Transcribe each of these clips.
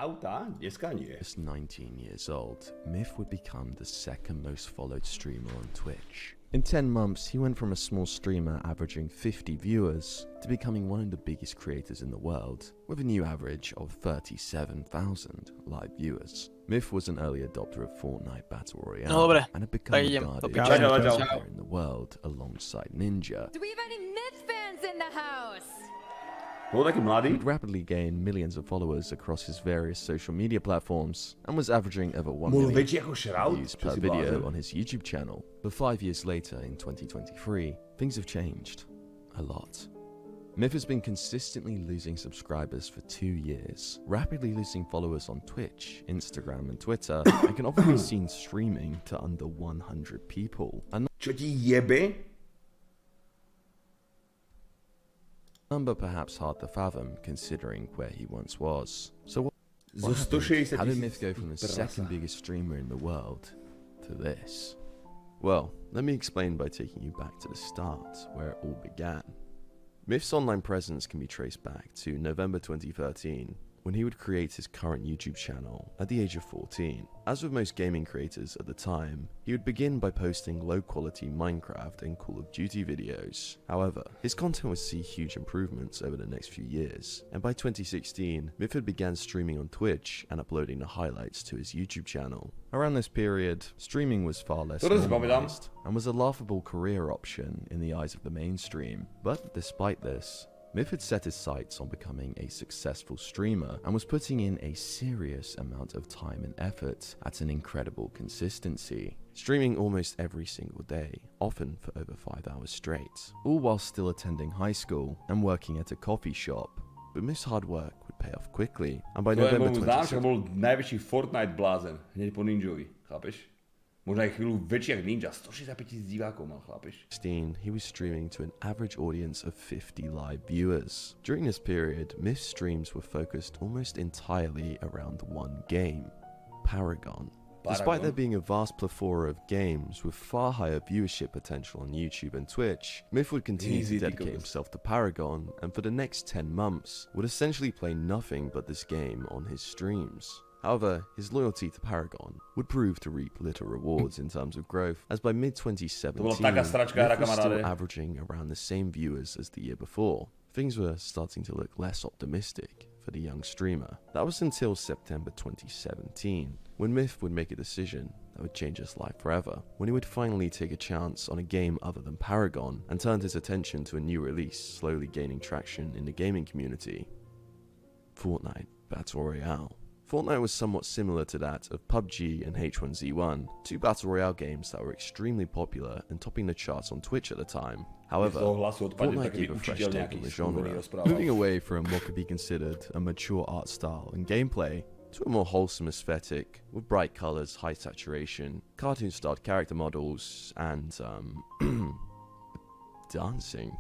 auta, dneska nie. Just 19 years old, Myth would become the second most followed streamer on Twitch. In 10 months, he went from a small streamer averaging 50 viewers to becoming one of the biggest creators in the world, with a new average of 37,000 live viewers. Myth was an early adopter of Fortnite Battle Royale and had become regarded as the best player in the world alongside Ninja. Do we have any Myth fans in the house? He'd rapidly gained millions of followers across his various social media platforms and was averaging over 1 million views per video on his YouTube channel. But 5 years later, in 2023, things have changed a lot. Myth has been consistently losing subscribers for 2 years, rapidly losing followers on Twitch, Instagram and Twitter, and can often be seen streaming to under 100 people. Čo ti jebe? Number perhaps hard to fathom considering where he once was. So what how did Myth go from the second biggest streamer in the world to this? Well, let me explain by taking you back to the start, where it all began. Myth's online presence can be traced back to November 2013, when he would create his current YouTube channel at the age of 14. As with most gaming creators at the time, he would begin by posting low-quality Minecraft and Call of Duty videos. However, his content would see huge improvements over the next few years, and by 2016, Myth had began streaming on Twitch and uploading the highlights to his YouTube channel. Around this period, streaming was far less normalized and was a laughable career option in the eyes of the mainstream. But despite this, Myth had set his sights on becoming a successful streamer and was putting in a serious amount of time and effort at an incredible consistency, streaming almost every single day, often for over 5 hours straight, all while still attending high school and working at a coffee shop. But Myth's hard work would pay off quickly, and by November 2016, bol najväčší Fortnite blázen, hneď po Ninjovi, chápeš? Možno aj chvíľu väčší jak Ninja, 165 000 divákov mal, chápeš? He was streaming to an average audience of 50 live viewers. During this period, Myth's streams were focused almost entirely around one game, Paragon. Despite there being a vast plethora of games with far higher viewership potential on YouTube and Twitch, Myth would continue to dedicate himself to Paragon, and for the next 10 months, would essentially play nothing but this game on his streams. However, his loyalty to Paragon would prove to reap little rewards in terms of growth, as by mid-2017, Myth was still averaging around the same viewers as the year before. Things were starting to look less optimistic for the young streamer. That was until September 2017, when Myth would make a decision that would change his life forever, when he would finally take a chance on a game other than Paragon and turned his attention to a new release slowly gaining traction in the gaming community: Fortnite Battle Royale. Fortnite was somewhat similar to that of PUBG and H1Z1, two battle royale games that were extremely popular and topping the charts on Twitch at the time. However, Fortnite gave a fresh take on the genre, moving away from what could be considered a mature art style and gameplay to a more wholesome aesthetic with bright colors, high saturation, cartoon-styled character models, and dancing.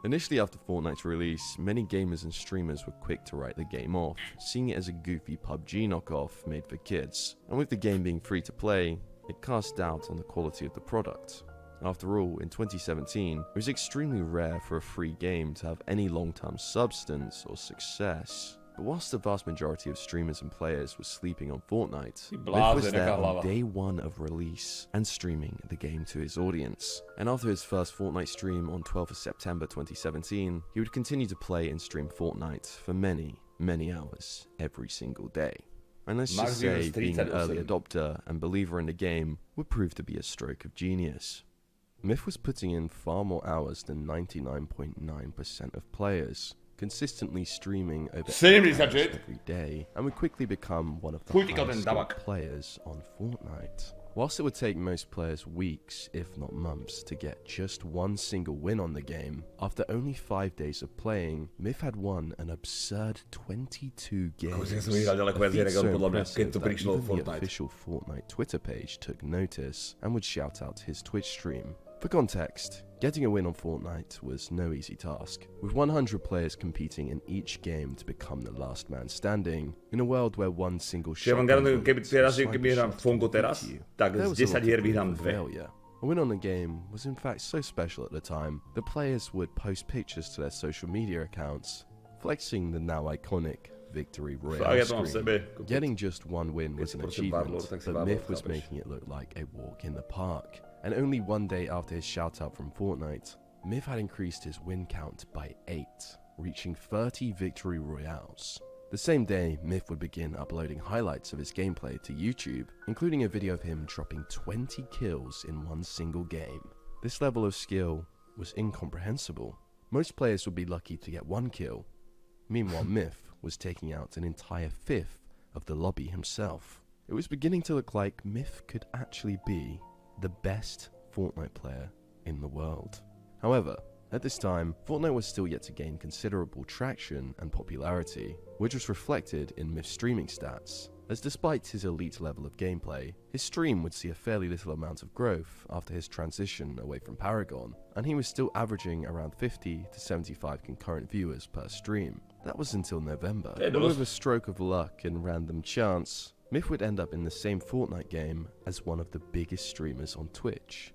Initially after Fortnite's release, many gamers and streamers were quick to write the game off, seeing it as a goofy PUBG knockoff made for kids, and with the game being free to play, it cast doubt on the quality of the product. After all, in 2017, it was extremely rare for a free game to have any long-term substance or success. But whilst the vast majority of streamers and players were sleeping on Fortnite, Myth was there on day one of release and streaming the game to his audience. And after his first Fortnite stream on 12th of September 2017, he would continue to play and stream Fortnite for many, many hours every single day. And let's just say being an early adopter and believer in the game would prove to be a stroke of genius. Myth was putting in far more hours than 99.9% of players, consistently streaming over 8 hours every day, and would quickly become one of the highest skilled players on Fortnite. Whilst it would take most players weeks, if not months, to get just one single win on the game, after only 5 days of playing, Myth had won an absurd 22 games. A feat so impressive that even the official Fortnite Twitter page took notice and would shout out his Twitch stream. For context, getting a win on Fortnite was no easy task, with 100 players competing in each game to become the last man standing, in a world where one single shot was failure. A win on the game was in fact so special at the time that players would post pictures to their social media accounts, flexing the now iconic victory Fakt, royale ja to mám v screen. sebe. Getting just one win was an Keď si achievement, Warlord, tak si but Warlord, Myth was chápeš? making it look like a walk in the park. And only one day after his shoutout from Fortnite, Myth had increased his win count by 8, reaching 30 victory royales. The same day, Myth would begin uploading highlights of his gameplay to YouTube, including a video of him dropping 20 kills in one single game. This level of skill was incomprehensible. Most players would be lucky to get 1 kill. Meanwhile, Myth was taking out an entire fifth of the lobby himself. It was beginning to look like Myth could actually be the best Fortnite player in the world. However, at this time, Fortnite was still yet to gain considerable traction and popularity, which was reflected in Myth's streaming stats, as despite his elite level of gameplay, his stream would see a fairly little amount of growth after his transition away from Paragon, and he was still averaging around 50 to 75 concurrent viewers per stream. That was until November, when with a stroke of luck and random chance, Myth would end up in the same Fortnite game as one of the biggest streamers on Twitch,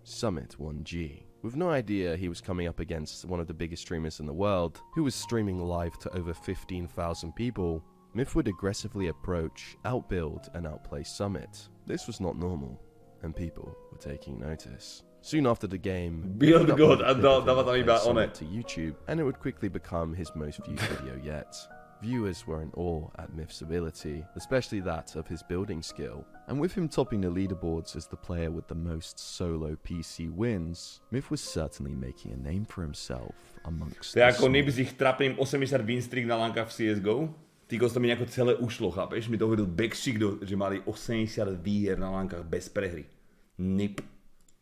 Summit1G. With no idea he was coming up against one of the biggest streamers in the world, who was streaming live to over 15,000 people, Myth would aggressively approach, outbuild, and outplay Summit. This was not normal, and people were taking notice. Soon after the game, Build Myth God, uploaded a a clip of dáva him tam iba playing one. Summit to YouTube, and it would quickly become his most viewed video yet. Viewers were in awe at Myth's ability, especially that of his building skill. And with him topping the leaderboards as the player with the most solo PC wins, Myth was certainly making a name for himself amongst To je the ako small. nejby ich trapným 80 win streak na lankách v CSGO. Týko to mi nejako celé ušlo, chápeš? Mi to hovoril Backstreak, že mali 80 výher na lankách bez prehry. Nip.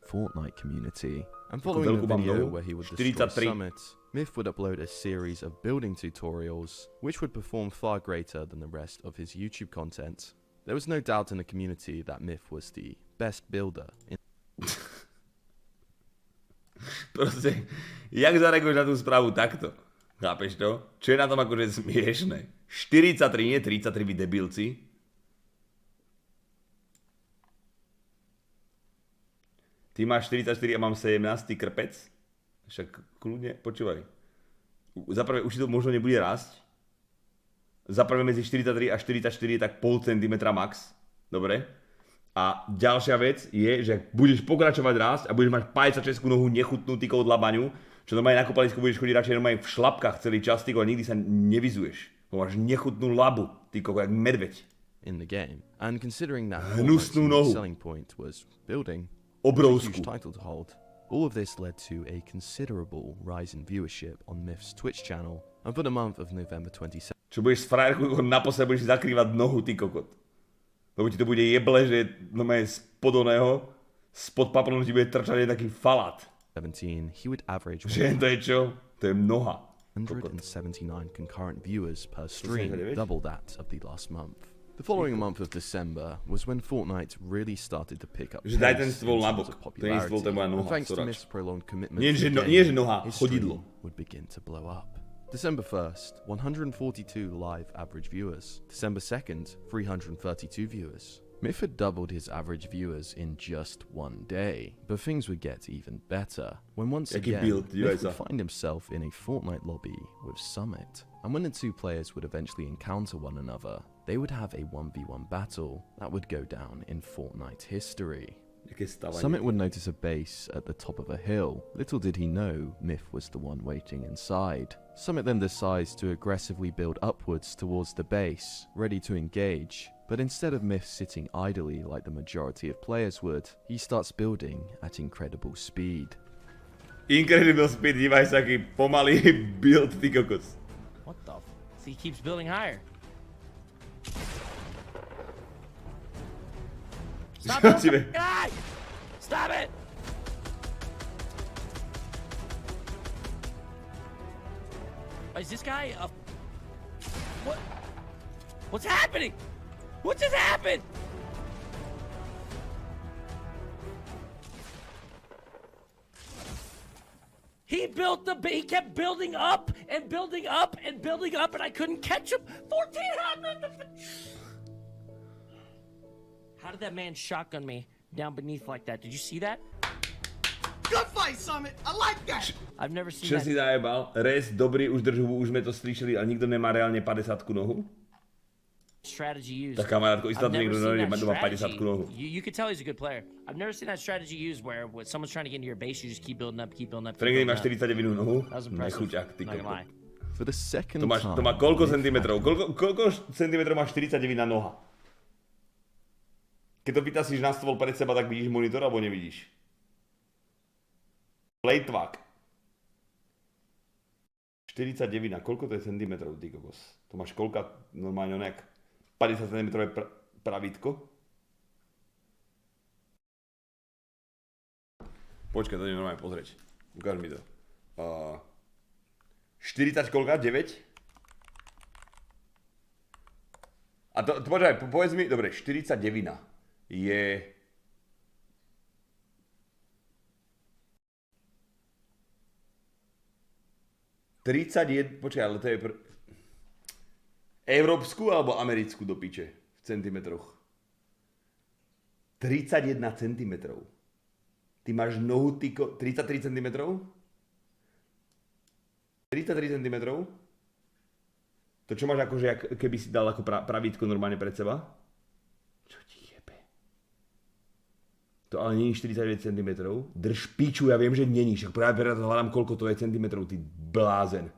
Fortnite community. And following the video where he would destroy 43. Summit, Myth would upload a series of building tutorials, which would perform far greater than the rest of his YouTube content. There was no doubt in the community that Myth was the best builder in Proste, jak zareaguješ na tú správu takto? Chápeš to? Čo je na tom akože smiešné? 43, nie 33, vy debilci. Ty máš 44 a mám 17, ty krpec. Však kľudne, počúvaj. Za prvé, už si to možno nebude rásť. Za prvé medzi 43 a 44 je tak pol centimetra max. Dobre? A ďalšia vec je, že ak budeš pokračovať rásť a budeš mať 56 nohu nechutnú tykou od labaňu, čo normálne na kopalisku budeš chodiť radšej normálne v šlapkách celý čas, tyko, a nikdy sa nevyzuješ. Bo máš nechutnú labu, tyko, jak medveď. in the game. And considering that Hnusnú Fortnite's nohu. selling point was building, Obrovskú. huge title to hold. All of this led to a considerable rise in viewership on Myth's Twitch channel, and for the month of November 27th, Čo budeš s frajerkou naposled budeš si zakrývať nohu, ty kokot. Lebo ti to bude jeble, že normálne spod oného, spod paplonu ti bude trčať taký falát. he would average Že to je čo? To je noha. 179 concurrent viewers per stream, 179? double that of the last month. The following month of December was when Fortnite really started to pick up Že daj pace ten in stôl terms nabok. of To nie je stôl, to je moja popularity, noha. and thanks to Sorač. Myth's prolonged commitment Nie, to že the no- game, nie, že noha, his chodidlo. stream would begin to blow up. December 1st, 142 live average viewers. December 2nd, 332 viewers. Myth had doubled his average viewers in just one day, but things would get even better when once Jaký again build, Myth dívej would sa. find himself in a Fortnite lobby with Summit, and when the two players would eventually encounter one another, they would have a 1v1 battle that would go down in Fortnite history. Jaké stavanie. Summit would notice a base at the top of a hill. Little did he know Myth was the one waiting inside. Summit then decides to aggressively build upwards towards the base, ready to engage. But instead of Myth sitting idly like the majority of players would, he starts building at incredible speed. Incredible speed, dívaj sa, aký pomalý build, ty kokos. What the? See, he keeps building higher. Stop Čo it! ti be- Guy! Stop it! Is this guy a... What? What's happening? What just happened? He built he kept building up and building up and building up, and I couldn't catch him. 1400. How did that man shotgun me down beneath like that? Did you see that? Good fight, Summit. I like that. I've never seen Čo that. si zajebal? Restt, dobrý, už drž hubu, už sme to slyšeli, ale nikto nemá reálne 50 nohu. Strategy used. Tak kamarátko, I've istotne never niekto seen that má strategy. 50 nohu. You could tell he's a good player. I've never seen that strategy used where when someone's trying to get into your base, you just keep building up, keep building up. Keep Franklin building má up. 49 nohu. That was impressive. Nechuťak, ty Not gonna kokot. lie. For the second To má time, koľko Myth centimetrov? had Koľko centimetrov má 49 noha? Keď to vytasíš na stôl pred seba, tak vidíš monitor, alebo nevidíš? Plejtvak. 49, koľko to je centimetrov, ty kokos? To máš koľka, normálne nejak 50 cm pravítko? Počkaj, to idem normálne pozrieť. Ukáž mi to. 40 koľka? 9? A to počkaj, povedz mi, dobre, 49 je... Počkaj, ale to je európsku alebo americkú do piče v centimetroch? 31 centimetrov. Ty máš nohu, 33 centimetrov? 33 cm? To čo máš akože, keby si dal ako pravítko normálne pred seba? Čo ti jebe? To ale není 49 cm. Drž piču, ja viem, že není. Však práve preto hľadám, koľko to je centimetrov, ty blázen.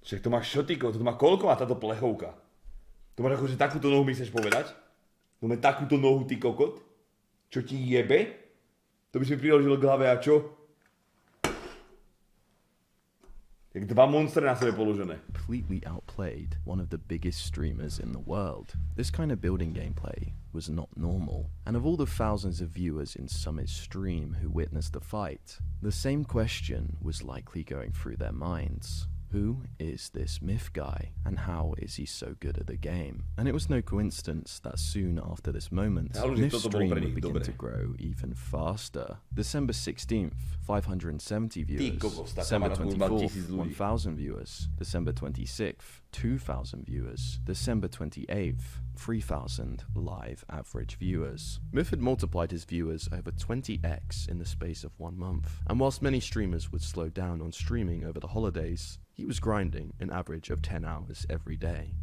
Však to máš šotiko, to má koľko má táto plechovka? To máš akože takúto nohu mi chceš povedať? To má takúto nohu, ty kokot? Čo ti jebe? To by si mi priložil k hlave a čo? Jak dva monstre na sebe položené. completely outplayed one of the biggest streamers in the world. This kind of building gameplay was not normal, and of all the thousands of viewers in Summit's stream who witnessed the fight, the same question was likely going through their minds. Who is this Myth guy, and how is he so good at the game? And it was no coincidence that soon after this moment, Myth's stream would begin to grow even faster. December 16th, 570 viewers. December 24th, 1,000 viewers. December 26th, 2,000 viewers. December 28th, 3,000 live average viewers. Myth had multiplied his viewers over 20x in the space of 1 month, and whilst many streamers would slow down on streaming over the holidays, he was grinding an average of 10 hours every day.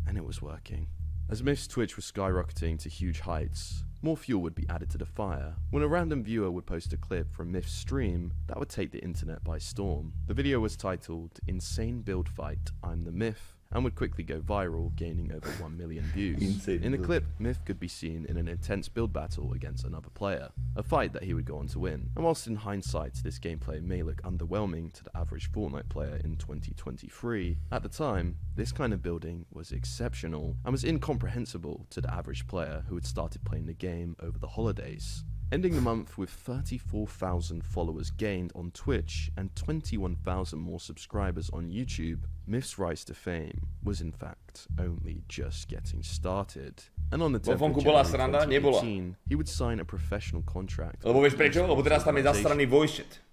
And it was working. As Myth's Twitch was skyrocketing to huge heights, more fuel would be added to the fire when a random viewer would post a clip from Myth's stream that would take the internet by storm. The video was titled "Insane Build Fight, I'm the Myth," and would quickly go viral, gaining over 1 million views. In the clip, Myth could be seen in an intense build battle against another player, a fight that he would go on to win. And whilst in hindsight this gameplay may look underwhelming to the average Fortnite player in 2023, at the time, this kind of building was exceptional and was incomprehensible to the average player who had started playing the game over the holidays. Ending the month with 34,000 followers gained on Twitch and 21,000 more subscribers on YouTube, Myth's rise to fame was in fact only just getting started. And on the 10th of January 2018, he would sign a professional contract. Lebo vieš prečo? Lebo teraz tam je zastraný voice chat.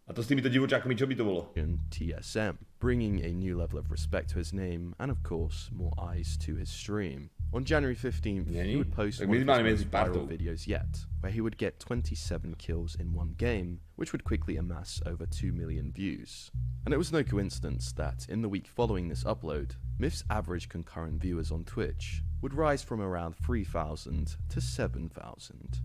A to s týmito divočákmi, čo by to bolo? TSM, bringing a new level of respect to his name and of course more eyes to his stream. On January 15th, he would post one of his most viral videos yet, where he would get 27 kills in one game, which would quickly amass over 2 million views. And it was no coincidence that, in the week following this upload, Myth's average concurrent viewers on Twitch would rise from around 3,000 to 7,000.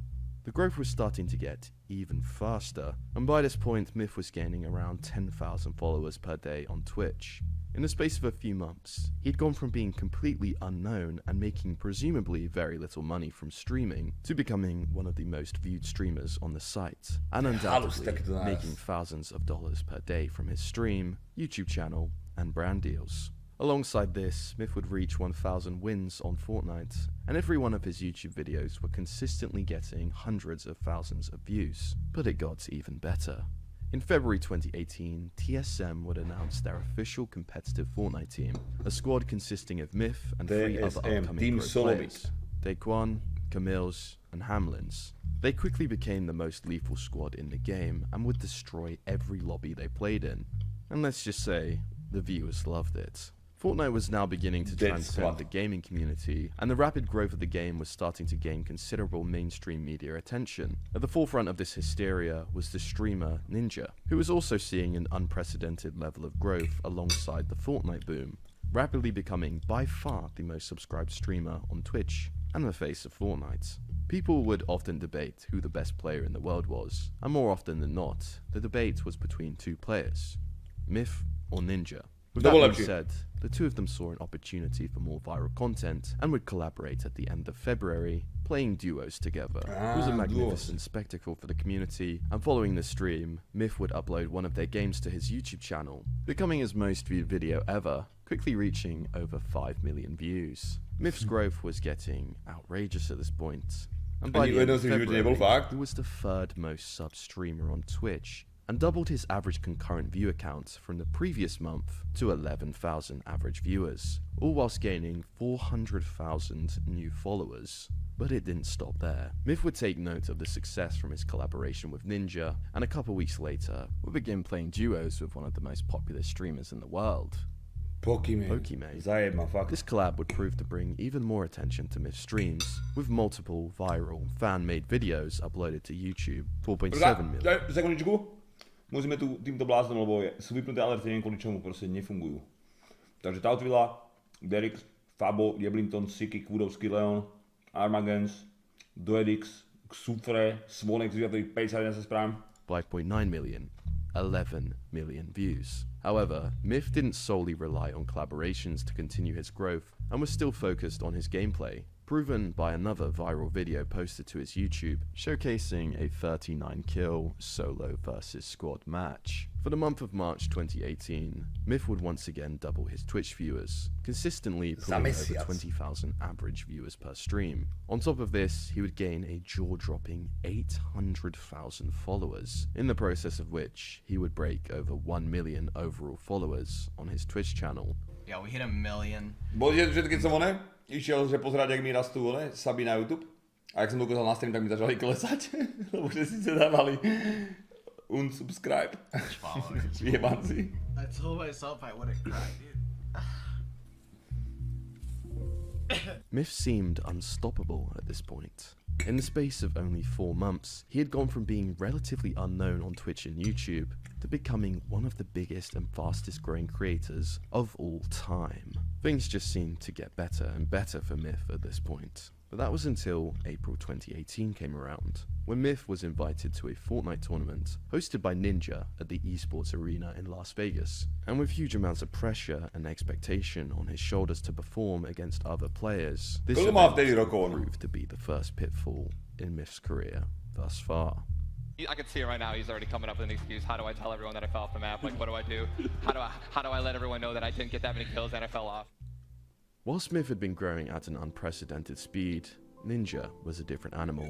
The growth was starting to get even faster, and by this point Myth was gaining around 10,000 followers per day on Twitch. In the space of a few months, he'd gone from being completely unknown and making presumably very little money from streaming to becoming one of the most viewed streamers on the site, and undoubtedly making thousands of dollars per day from his stream, YouTube channel, and brand deals. Alongside this, Myth would reach 1,000 wins on Fortnite, and every one of his YouTube videos were consistently getting hundreds of thousands of views. But it got even better. In February 2018, TSM would announce their official competitive Fortnite team, a squad consisting of Myth and 3 other upcoming pro players, Daquan, Camille's, and Hamlin's. They quickly became the most lethal squad in the game and would destroy every lobby they played in. And let's just say, the viewers loved it. Fortnite was now beginning to Dead transcend squad. the gaming community, and the rapid growth of the game was starting to gain considerable mainstream media attention. At the forefront of this hysteria was the streamer Ninja, who was also seeing an unprecedented level of growth alongside the Fortnite boom, rapidly becoming by far the most subscribed streamer on Twitch and the face of Fortnite. People would often debate who the best player in the world was, and more often than not, the debate was between two players, Myth or Ninja. With that being said, the two of them saw an opportunity for more viral content and would collaborate at the end of February, playing duos together. It was a magnificent spectacle for the community, and following the stream, Myth would upload one of their games to his YouTube channel, becoming his most viewed video ever, quickly reaching over 5 million views. Myth's growth was getting outrageous at this point, and by the end of February, he was the third most sub streamer on Twitch, and doubled his average concurrent view account from the previous month to 11,000 average viewers, all whilst gaining 400,000 new followers. But it didn't stop there. Myth would take note of the success from his collaboration with Ninja, and a couple weeks later, would begin playing duos with one of the most popular streamers in the world, Pokimane. Zajebma, fakt. This collab would prove to bring even more attention to Myth's streams, with multiple viral, fan-made videos uploaded to YouTube, 4.7 million. Sekundičku. Musíme tu týmto bláznom, lebo sú vypnuté alerty, neviem kvôli čomu, proste nefungujú. Takže Tautvilla, Derix, Fabo, Jeblinton, Siki, Kúdovský Leon, Armagens, Doedix, Xufre, Svonex, 51 sa správim. 5.9 million, 11 million views. However, Myth didn't solely rely on collaborations to continue his growth, and was still focused on his gameplay, proven by another viral video posted to his YouTube, showcasing a 39 kill solo versus squad match. For the month of March 2018, Myth would once again double his Twitch viewers, consistently pulling over 20,000 average viewers per stream. On top of this, he would gain a jaw-dropping 800,000 followers, in the process of which he would break over 1 million overall followers on his Twitch channel. Yeah, we hit 1 million. Bol že keď som išiel, že pozerať, jak mi rastú saby na YouTube, a jak som dokázal na stream, tak mi začali klesať, lebo že síce dávali unsubscribe. Jebanci. I told myself I wouldn't cry, dude. Myth seemed unstoppable at this point. In the space of only 4 months, he had gone from being relatively unknown on Twitch and YouTube to becoming one of the biggest and fastest growing creators of all time. Things just seemed to get better and better for Myth at this point. But that was until April 2018 came around, when Myth was invited to a Fortnite tournament hosted by Ninja at the esports arena in Las Vegas. And with huge amounts of pressure and expectation on his shoulders to perform against other players, this event proved to be the first pitfall in Myth's career thus far. I can see it right now. He's already coming up with an excuse. How do I tell everyone that I fell off the map? Like, what do I do? How do I let everyone know that I didn't get that many kills and I fell off? While Myth had been growing at an unprecedented speed, Ninja was a different animal,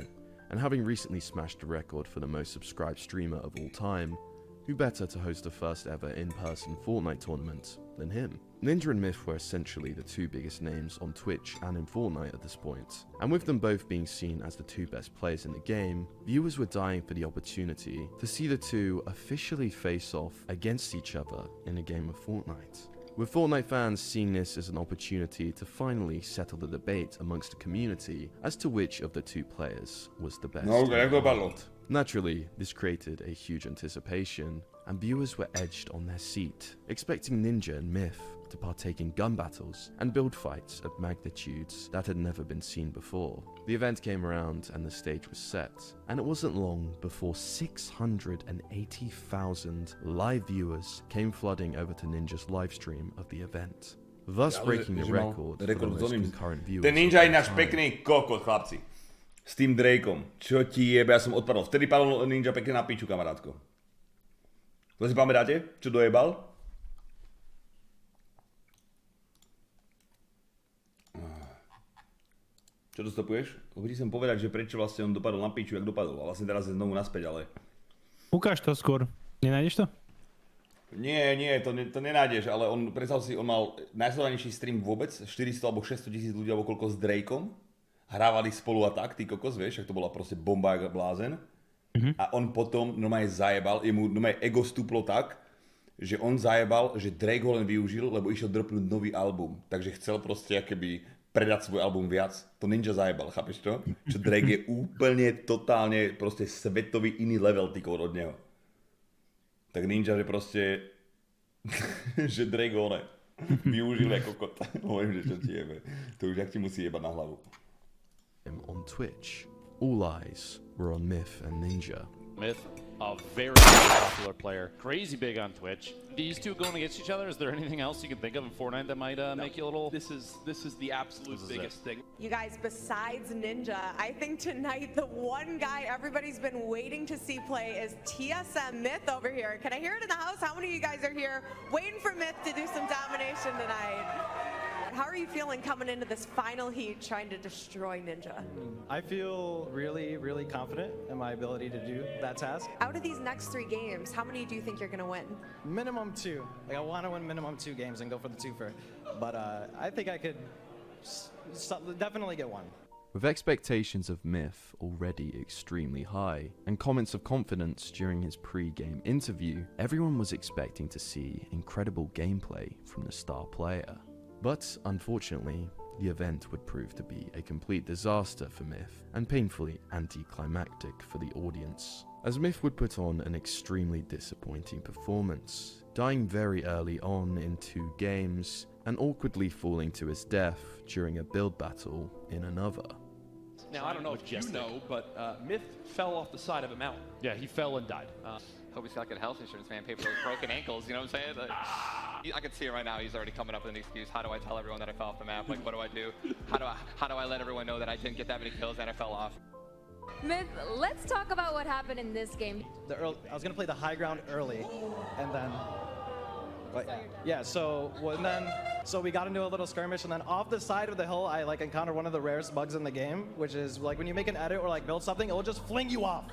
and having recently smashed the record for the most subscribed streamer of all time, who better to host the first ever in-person Fortnite tournament than him? Ninja and Myth were essentially the two biggest names on Twitch and in Fortnite at this point, and with them both being seen as the two best players in the game, viewers were dying for the opportunity to see the two officially face off against each other in a game of Fortnite. With Fortnite fans seeing this as an opportunity to finally settle the debate amongst the community as to which of the two players was the best. Naturally, this created a huge anticipation, and viewers were edged on their seat, expecting Ninja and Myth to partake in gun battles and build fights of magnitudes that had never been seen before. The event came around and the stage was set, and it wasn't long before 680,000 live viewers came flooding over to Ninja's livestream of the event, thus breaking the record for the most concurrent viewers. Ten Ninja je náš pekný kokot, chlapci. S tým Drakeom. Čo ti jebe, ja som odpadol. Vtedy padol Ninja pekne na piču, kamarátko. To si pamätáte? Čo dojebal? Čo to stopuješ? Lebo ti chcem povedať, že prečo vlastne on dopadol na piču, jak dopadol. A vlastne teraz je znovu naspäť, ale... Ukáž to skôr. Nenájdeš to? Nie, to nenájdeš, ale predstav si, on mal najsledovanejší stream vôbec, 400 alebo 600 tisíc ľudí, alebo koľko s Drakeom. Hrávali spolu a tak, ty kokos, vieš, ak to bola proste bomba jak blázen. A on potom normálne zajebal, jemu normálne ego stúplo tak, že on zajebal, že Drake ho len využil, lebo išiel dropnúť nový album. Takže chcel proste akoby predať svoj album viac. To Ninja zajebal, chápeš to? Čo Drake je úplne totálne proste svetový iný level tykov od neho. Tak Ninja, že proste že Drake ho využil ako kokot. Hovorím, že čo ti jebe. To už jak ti musí jebať na hlavu. On Twitch. All eyes were on Myth and Ninja. Myth, a very popular player, crazy big on Twitch. These two going against each other, is there anything else you can think of in Fortnite that might make you a little... This is the absolute biggest thing. You guys, besides Ninja, I think tonight the one guy everybody's been waiting to see play is TSM Myth over here. Can I hear it in the house? How many of you guys are here waiting for Myth to do some domination tonight? How are you feeling coming into this final heat trying to destroy Ninja? I feel really, really confident in my ability to do that task. Out of these next 3 games, how many do you think you're going to win? Minimum 2. Like, I want to win minimum 2 games and go for the twofer. But I think I could definitely get 1. With expectations of Myth already extremely high, and comments of confidence during his pre-game interview, everyone was expecting to see incredible gameplay from the star player. But unfortunately, the event would prove to be a complete disaster for Myth, and painfully anticlimactic for the audience, as Myth would put on an extremely disappointing performance, dying very early on in 2 games, and awkwardly falling to his death during a build battle in another. Now, I don't know if you know, but Myth fell off the side of a mountain. Yeah, he fell and died. Hope he's got good health insurance, man. Pay for those broken ankles, you know what I'm saying? Like, I can see it right now. He's already coming up with an excuse. How do I tell everyone that I fell off the map? Like, what do I do? How do I let everyone know that I didn't get that many kills and I fell off? Myth, let's talk about what happened in this game. I was gonna play the high ground early, and then, so we got into a little skirmish, and then off the side of the hill, I like encountered one of the rarest bugs in the game, which is like when you make an edit or like build something, it will just fling you off.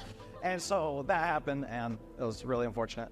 And so that happened, and it was really unfortunate.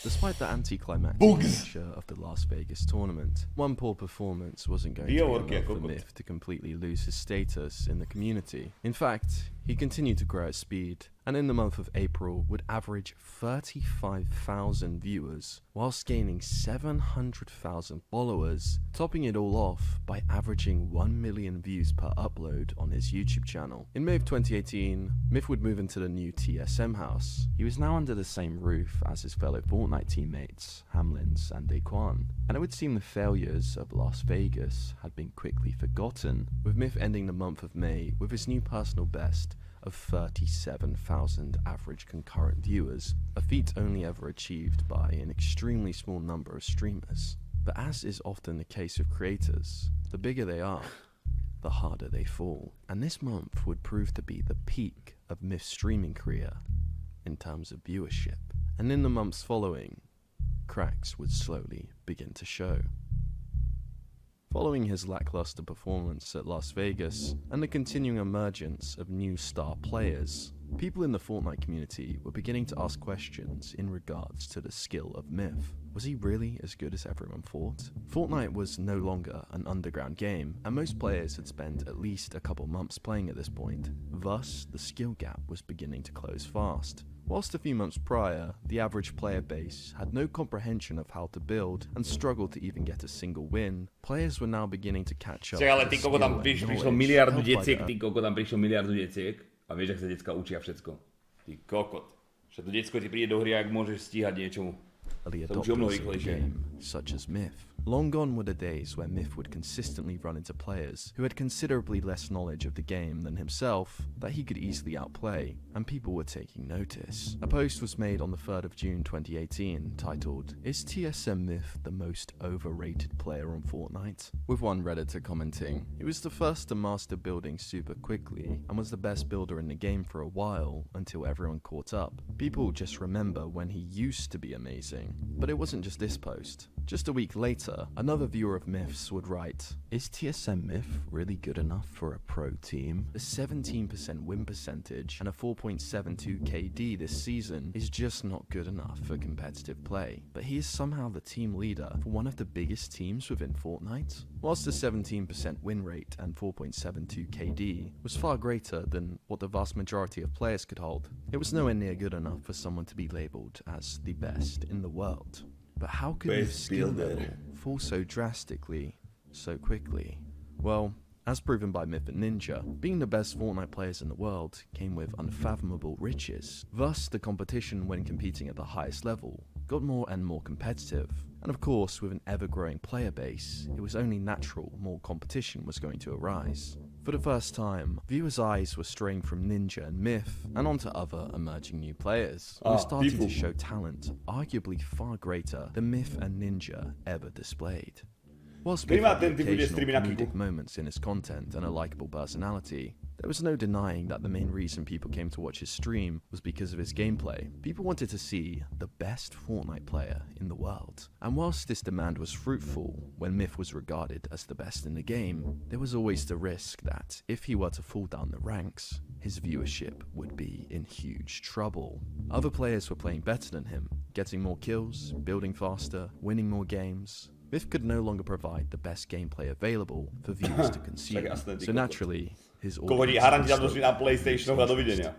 Despite the anticlimactic nature of the Las Vegas tournament, one poor performance wasn't going to be enough for Myth to completely lose his status in the community. In fact, he continued to grow at speed, and in the month of April would average 35,000 viewers, whilst gaining 700,000 followers, topping it all off by averaging 1 million views per upload on his YouTube channel. In May of 2018, Myth would move into the new TSM house. He was now under the same roof as his fellow Fortnite teammates, Hamlins and Daquan, and it would seem the failures of Las Vegas had been quickly forgotten, with Myth ending the month of May with his new personal best of 37,000 average concurrent viewers, a feat only ever achieved by an extremely small number of streamers. But as is often the case with creators, the bigger they are, the harder they fall. And this month would prove to be the peak of Myth's streaming career in terms of viewership. And in the months following, cracks would slowly begin to show. Following his lackluster performance at Las Vegas and the continuing emergence of new star players, people in the Fortnite community were beginning to ask questions in regards to the skill of Myth. Was he really as good as everyone thought? Fortnite was no longer an underground game, and most players had spent at least a couple months playing at this point. Thus, the skill gap was beginning to close fast. Whilst a few months prior, the average player base had no comprehension of how to build and struggled to even get a single win, players were now beginning to catch up. Ale ty koko, tam prišlo miliardu deciek, ty koko, tam prišlo miliardu deciek a vieš, ak sa decka učia všetko. Ty kokot. Že to decko ti príde do hry, ak môžeš stíhať niečomu. Adopters of the game, such as Myth. Long gone were the days where Myth would consistently run into players who had considerably less knowledge of the game than himself that he could easily outplay, and people were taking notice. A post was made on the 3rd of June 2018 titled, "Is TSM Myth the most overrated player on Fortnite?" With one Redditor commenting, "He was the first to master building super quickly and was the best builder in the game for a while until everyone caught up. People just remember when he used to be amazing." But it wasn't just this post. Just a week later, another viewer of Myths would write, "Is TSM Myth really good enough for a pro team? A 17% win percentage and a 4.72 KD this season is just not good enough for competitive play, but he is somehow the team leader for one of the biggest teams within Fortnite?" Whilst the 17% win rate and 4.72 KD was far greater than what the vast majority of players could hold, it was nowhere near good enough for someone to be labelled as the best in the world. But how could his skill level fall so drastically, so quickly? Well, as proven by Myth and Ninja, being the best Fortnite players in the world came with unfathomable riches. Thus, the competition when competing at the highest level got more and more competitive. And of course, with an ever-growing player base, it was only natural more competition was going to arise. For the first time, viewers' eyes were straying from Ninja and Myth and onto other emerging new players who were starting to show talent arguably far greater than Myth and Ninja ever displayed. Whilst Myth had occasional comedic moments in his content and a likeable personality, there was no denying that the main reason people came to watch his stream was because of his gameplay. People wanted to see the best Fortnite player in the world. And whilst this demand was fruitful when Myth was regarded as the best in the game, there was always the risk that if he were to fall down the ranks, his viewership would be in huge trouble. Other players were playing better than him, getting more kills, building faster, winning more games. Myth could no longer provide the best gameplay available for viewers to consume, so naturally, his audience.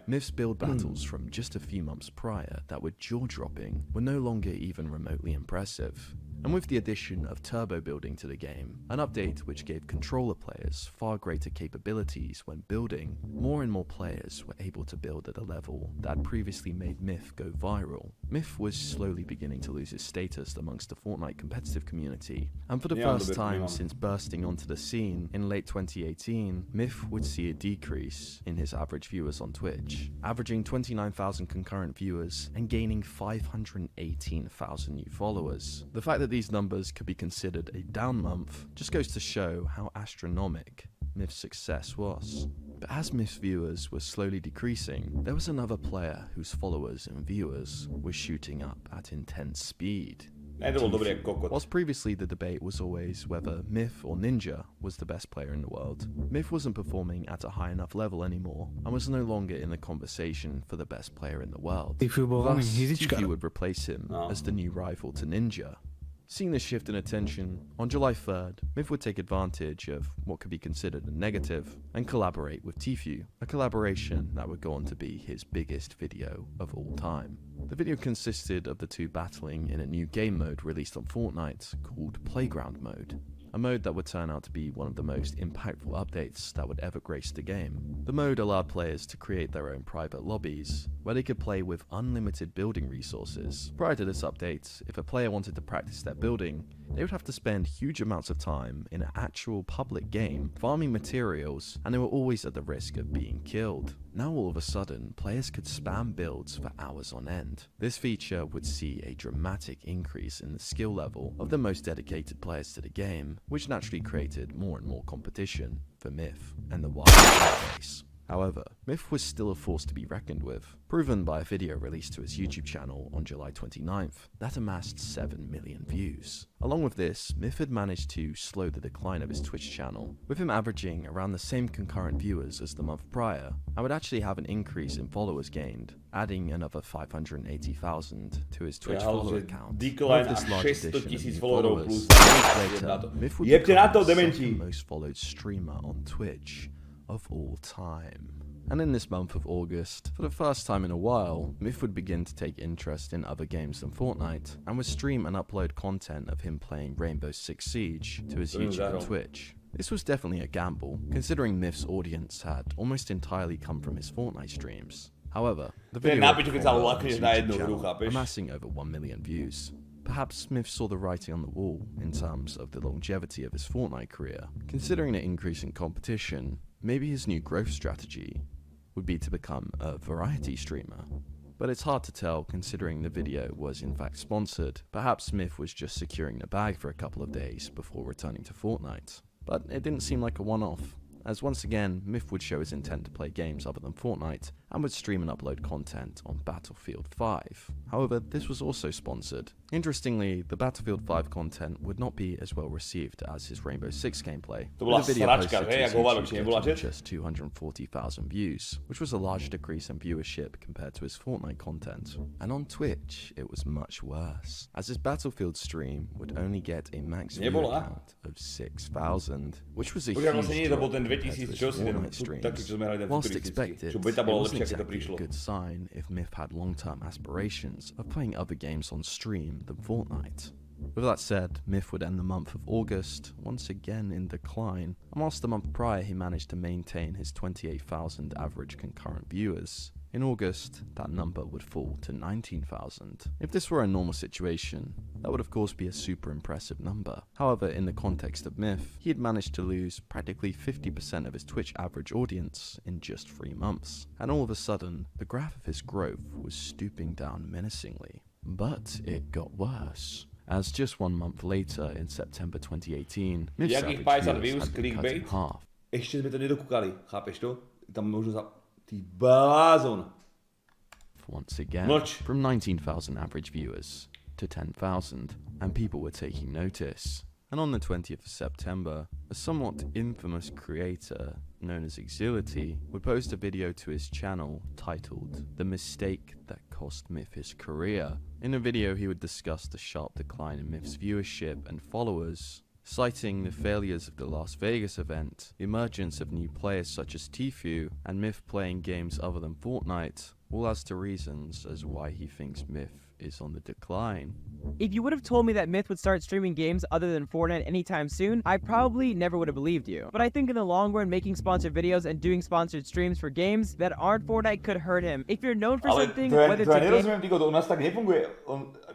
Myth's build battles from just a few months prior that were jaw-dropping were no longer even remotely impressive. And with the addition of turbo building to the game, an update which gave controller players far greater capabilities when building, more and more players were able to build at a level that had previously made Myth go viral. Myth was slowly beginning to lose his status amongst the Fortnite competitive community, and for the first time since bursting onto the scene in late 2018, Myth would see a decrease in his average viewers on Twitch, averaging 29,000 concurrent viewers and gaining 518,000 new followers. The fact that these numbers could be considered a down month just goes to show how astronomic Myth's success was. But as Myth's viewers were slowly decreasing, there was another player whose followers and viewers were shooting up at intense speed. Whilst previously the debate was always whether Myth or Ninja was the best player in the world, Myth wasn't performing at a high enough level anymore and was no longer in the conversation for the best player in the world. Thus, Tiche would replace him as the new rival to Ninja. Seeing this shift in attention, on July 3rd, Myth would take advantage of what could be considered a negative and collaborate with Tiche, a collaboration that would go on to be his biggest video of all time. The video consisted of the two battling in a new game mode released on Fortnite called Playground Mode, a mode that would turn out to be one of the most impactful updates that would ever grace the game. The mode allowed players to create their own private lobbies, where they could play with unlimited building resources. Prior to this update, if a player wanted to practice their building, they would have to spend huge amounts of time in an actual public game farming materials, and they were always at the risk of being killed. Now all of a sudden, players could spam builds for hours on end. This feature would see a dramatic increase in the skill level of the most dedicated players to the game, which naturally created more and more competition for Myth and the wider player base. However, Myth was still a force to be reckoned with, proven by a video released to his YouTube channel on July 29th that amassed 7 million views. Along with this, Myth had managed to slow the decline of his Twitch channel, with him averaging around the same concurrent viewers as the month prior, and would actually have an increase in followers gained, adding another 580,000 to his Twitch follower account. With this large addition of new followers, later, Myth would become the second most followed streamer on Twitch of all time. And in this month of August, for the first time in a while, Myth would begin to take interest in other games than Fortnite, and would stream and upload content of him playing Rainbow Six Siege to his YouTube and Twitch. This was definitely a gamble, considering Myth's audience had almost entirely come from his Fortnite streams. However, the video amassing over 1 million views. Perhaps Myth saw the writing on the wall in terms of the longevity of his Fortnite career. Considering the increase in competition, maybe his new growth strategy would be to become a variety streamer. But it's hard to tell considering the video was in fact sponsored. Perhaps Myth was just securing the bag for a couple of days before returning to Fortnite. But it didn't seem like a one-off, as once again, Myth would show his intent to play games other than Fortnite and would stream and upload content on Battlefield 5. However, this was also sponsored. Interestingly, the Battlefield 5 content would not be as well received as his Rainbow Six gameplay. With the video posted to his YouTube getting just 240,000 views, which was a large decrease in viewership compared to his Fortnite content. And on Twitch, it was much worse, as his Battlefield stream would only get a max view count of 6,000, which was a huge drop compared to his Fortnite streams. Whilst expected, it wasn't exactly a good sign if Myth had long-term aspirations of playing other games on stream than Fortnite. With that said, Myth would end the month of August once again in decline, and whilst the month prior he managed to maintain his 28,000 average concurrent viewers, in August that number would fall to 19,000. If this were a normal situation, that would of course be a super impressive number. However, in the context of Myth, he had managed to lose practically 50% of his Twitch average audience in just 3 months, and all of a sudden, the graph of his growth was stooping down menacingly. But it got worse, as just 1 month later, in September 2018, Myth's average viewers had been cut in half. Ešte sme to nedokúkali, chápeš to? Tam možno za... Ty blázon. Once again, from 19,000 average viewers to 10,000, and people were taking notice. And on the 20th of September, a somewhat infamous creator known as Exility would post a video to his channel titled "The Mistake That Cost Myth His Career." In a video, he would discuss the sharp decline in Myth's viewership and followers, citing the failures of the Las Vegas event, the emergence of new players such as Tfue, and Myth playing games other than Fortnite, all as to reasons as why he thinks Myth is on the decline. If you would have told me that Myth would start streaming games other than Fortnite anytime soon, I probably never would have believed you. But I think in the long run, making sponsored videos and doing sponsored streams for games that aren't Fortnite could hurt him. If you're known for something, whether it's a game... U nás tak nefunguje.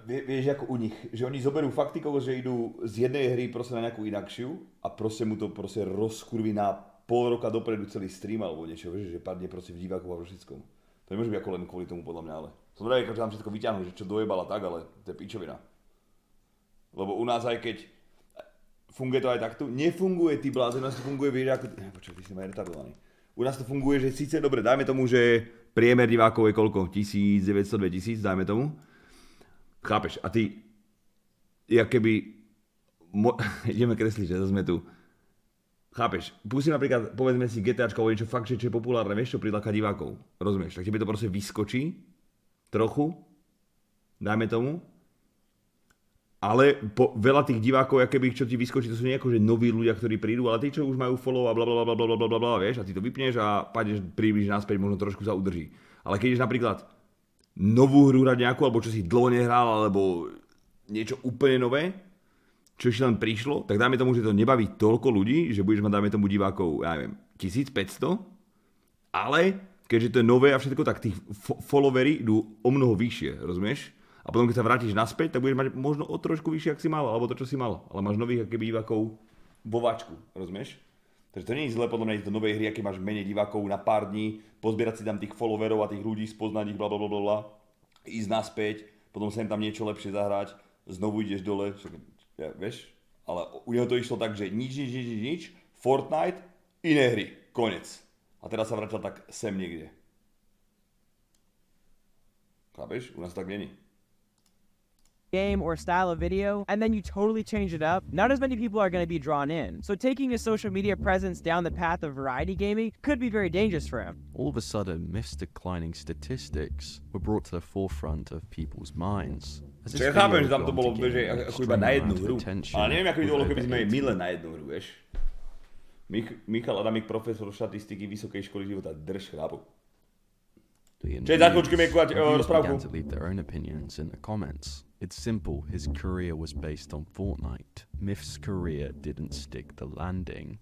Vieš, ako u nich, že oni zoberú faktikov, že idú z jednej hry proste na nejakú inakšiu a proste mu to proste rozkurví na pol roka dopredu celý stream alebo niečo, vieš, že padne proste v Divákov a v všetkom. To nemôže byť ako len kvôli tomu podľa mňa, ale som zvedavý, že tam všetko vyťahnú, že čo dojebala tak, ale to je pičovina. Lebo u nás aj keď funguje to aj takto, nefunguje, ty blázen, u nás to funguje, vieš, ako... Počkaj, ty si ma retardovaný. U nás to funguje, že síce dobre, dajme tomu, že priemer divákov je koľko? 1900, 2000, dajme tomu. Chápeš? A ty, jak keby... ideme kresliť, že sme tu. Chápeš? Pustím napríklad, povedzme si GTAčka alebo niečo fakt, že čo je populárne, vieš čo, priláka divákov. Rozumieš? Tak tebe to proste vyskočí trochu, dajme tomu. Ale veľa tých divákov, keby čo ti vyskočí, to sú nejako, že noví ľudia, ktorí prídu, ale tí, čo už majú follow a blablabla, vieš, a ty to vypneš a pôjdeš príliš naspäť, možno trošku sa udrží. Ale keď ideš napríklad novú hru hrať nejakú, alebo čo si dlho nehral, alebo niečo úplne nové, čo ešte len prišlo, tak dáme tomu, že to nebaví toľko ľudí, že budeš mať, dáme tomu divákov, ja neviem, 1500, ale keďže to je nové a všetko, tak tí followery idú o mnoho vyššie, rozumieš? A potom, keď sa vrátiš naspäť, tak budeš mať možno o trošku vyššie, ak si mal, alebo to, čo si mal. Ale máš nových aký divákov vo váčku, rozumieš? Takže to nie je zle, podľa mňa ísť do novej hry, aké máš menej divákov na pár dní, pozbierať si tam tých followerov a tých ľudí, spoznať ich, blablabla, ísť naspäť, potom sem tam niečo lepšie zahrať, znovu ideš dole, ja, vieš? Ale u neho to išlo tak, že nič, Fortnite, iné hry, konec. A teraz sa vrátil tak sem niekde. Chápeš? U nás tak není. Game or style of video, and then you totally change it up, not as many people are going to be drawn in. So taking his social media presence down the path of variety gaming could be very dangerous for him. All of a sudden, Myth's declining statistics were brought to the forefront of people's minds. Čiže chápem, že tam to bolo, že ako iba na jednu hru. Ale neviem, ako by to bolo, keby sme my len na jednu hru, vieš. Michal Adamik, profesor štatistiky Vysokej školy života, drž chrápu. Čiže za chvíľučky mi kúvať rozprávku. To leave their own opinions in the comments. It's simple, his career was based on Fortnite. Myth's career didn't stick the landing.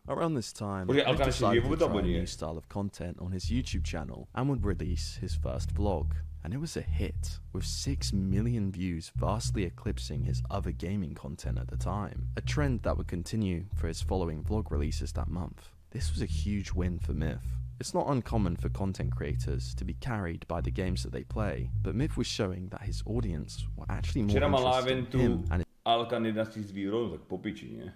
Around this time, Myth decided to try a new style of content on his YouTube channel and would release his first vlog. And it was a hit, with 6 million views vastly eclipsing his other gaming content at the time. A trend that would continue for his following vlog releases that month. This was a huge win for Myth. It's not uncommon for content creators to be carried by the games that they play, but Myth was showing that his audience were actually more interested in him and Alkan 11 000 výrov, tak popiči, nie?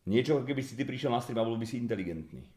Niečo, keby si ty prišiel na stream a bol by si inteligentný.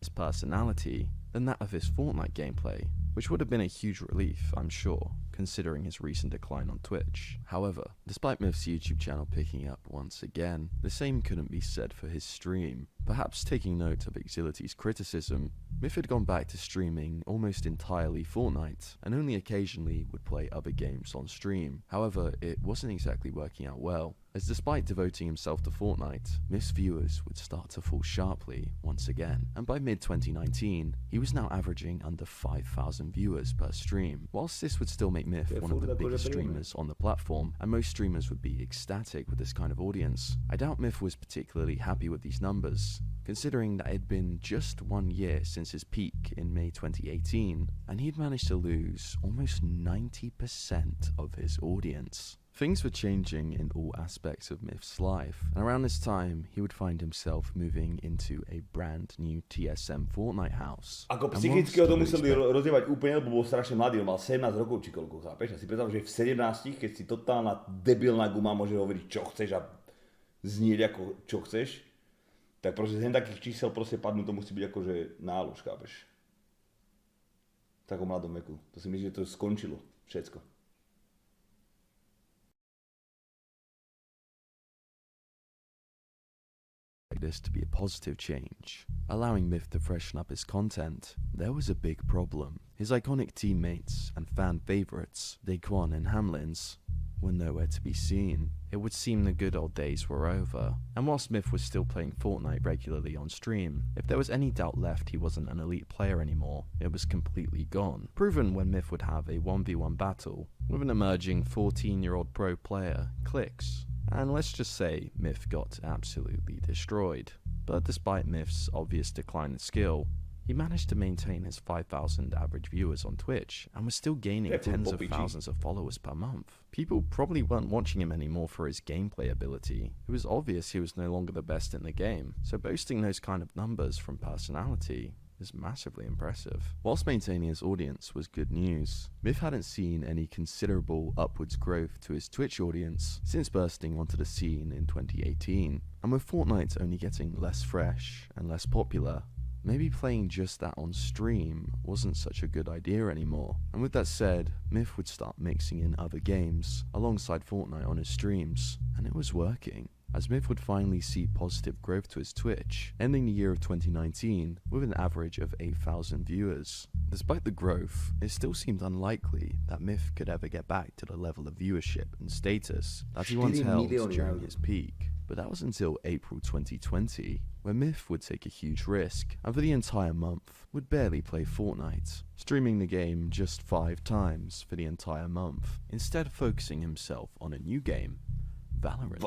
His personality than that of his Fortnite gameplay, which would have been a huge relief, I'm sure, considering his recent decline on Twitch. However, despite Myth's YouTube channel picking up once again, the same couldn't be said for his stream. Perhaps taking note of Exility's criticism, Myth had gone back to streaming almost entirely Fortnite, and only occasionally would play other games on stream. However, it wasn't exactly working out well, as despite devoting himself to Fortnite, Myth's viewers would start to fall sharply once again, and by mid-2019, he was now averaging under 5,000 viewers per stream. Whilst this would still make Myth one of the biggest streamers on the platform, and most streamers would be ecstatic with this kind of audience, I doubt Myth was particularly happy with these numbers, considering that it had been just 1 year since his peak in May 2018, and he'd managed to lose almost 90% of his audience. Things were changing in all aspects of Myth's life, and around this time, he would find himself moving into a brand new TSM Fortnite house. Ako psychicky ho to museli rozjebať úplne, lebo bol strašne mladý, on mal 17 rokov či koľko, chápeš? A si predstav, že v 17, keď si totálna debilná guma môže hovoriť čo chceš a znieť ako čo chceš, tak proste z takých čísel proste padnú, to musí byť akože nálož, chápeš? V takom mladom veku. To si myslím, že to skončilo všetko. This to be a positive change, allowing Myth to freshen up his content, there was a big problem. His iconic teammates and fan favourites, Daquan and Hamlins, were nowhere to be seen. It would seem the good old days were over, and whilst Myth was still playing Fortnite regularly on stream, if there was any doubt left he wasn't an elite player anymore, it was completely gone. Proven when Myth would have a 1v1 battle with an emerging 14-year-old pro player, Clicks. And let's just say Myth got absolutely destroyed. But despite Myth's obvious decline in skill, he managed to maintain his 5,000 average viewers on Twitch and was still gaining tens of thousands of followers per month. People probably weren't watching him anymore for his gameplay ability. It was obvious he was no longer the best in the game, so boasting those kind of numbers from personality is massively impressive. Whilst maintaining his audience was good news, Myth hadn't seen any considerable upwards growth to his Twitch audience since bursting onto the scene in 2018, and with Fortnite only getting less fresh and less popular, maybe playing just that on stream wasn't such a good idea anymore. And with that said, Myth would start mixing in other games alongside Fortnite on his streams, and it was working, as Myth would finally see positive growth to his Twitch, ending the year of 2019 with an average of 8,000 viewers. Despite the growth, it still seemed unlikely that Myth could ever get back to the level of viewership and status that he once held during his peak. But that was until April 2020, where Myth would take a huge risk, and for the entire month would barely play Fortnite, streaming the game just 5 times for the entire month, instead focusing himself on a new game, Valorant.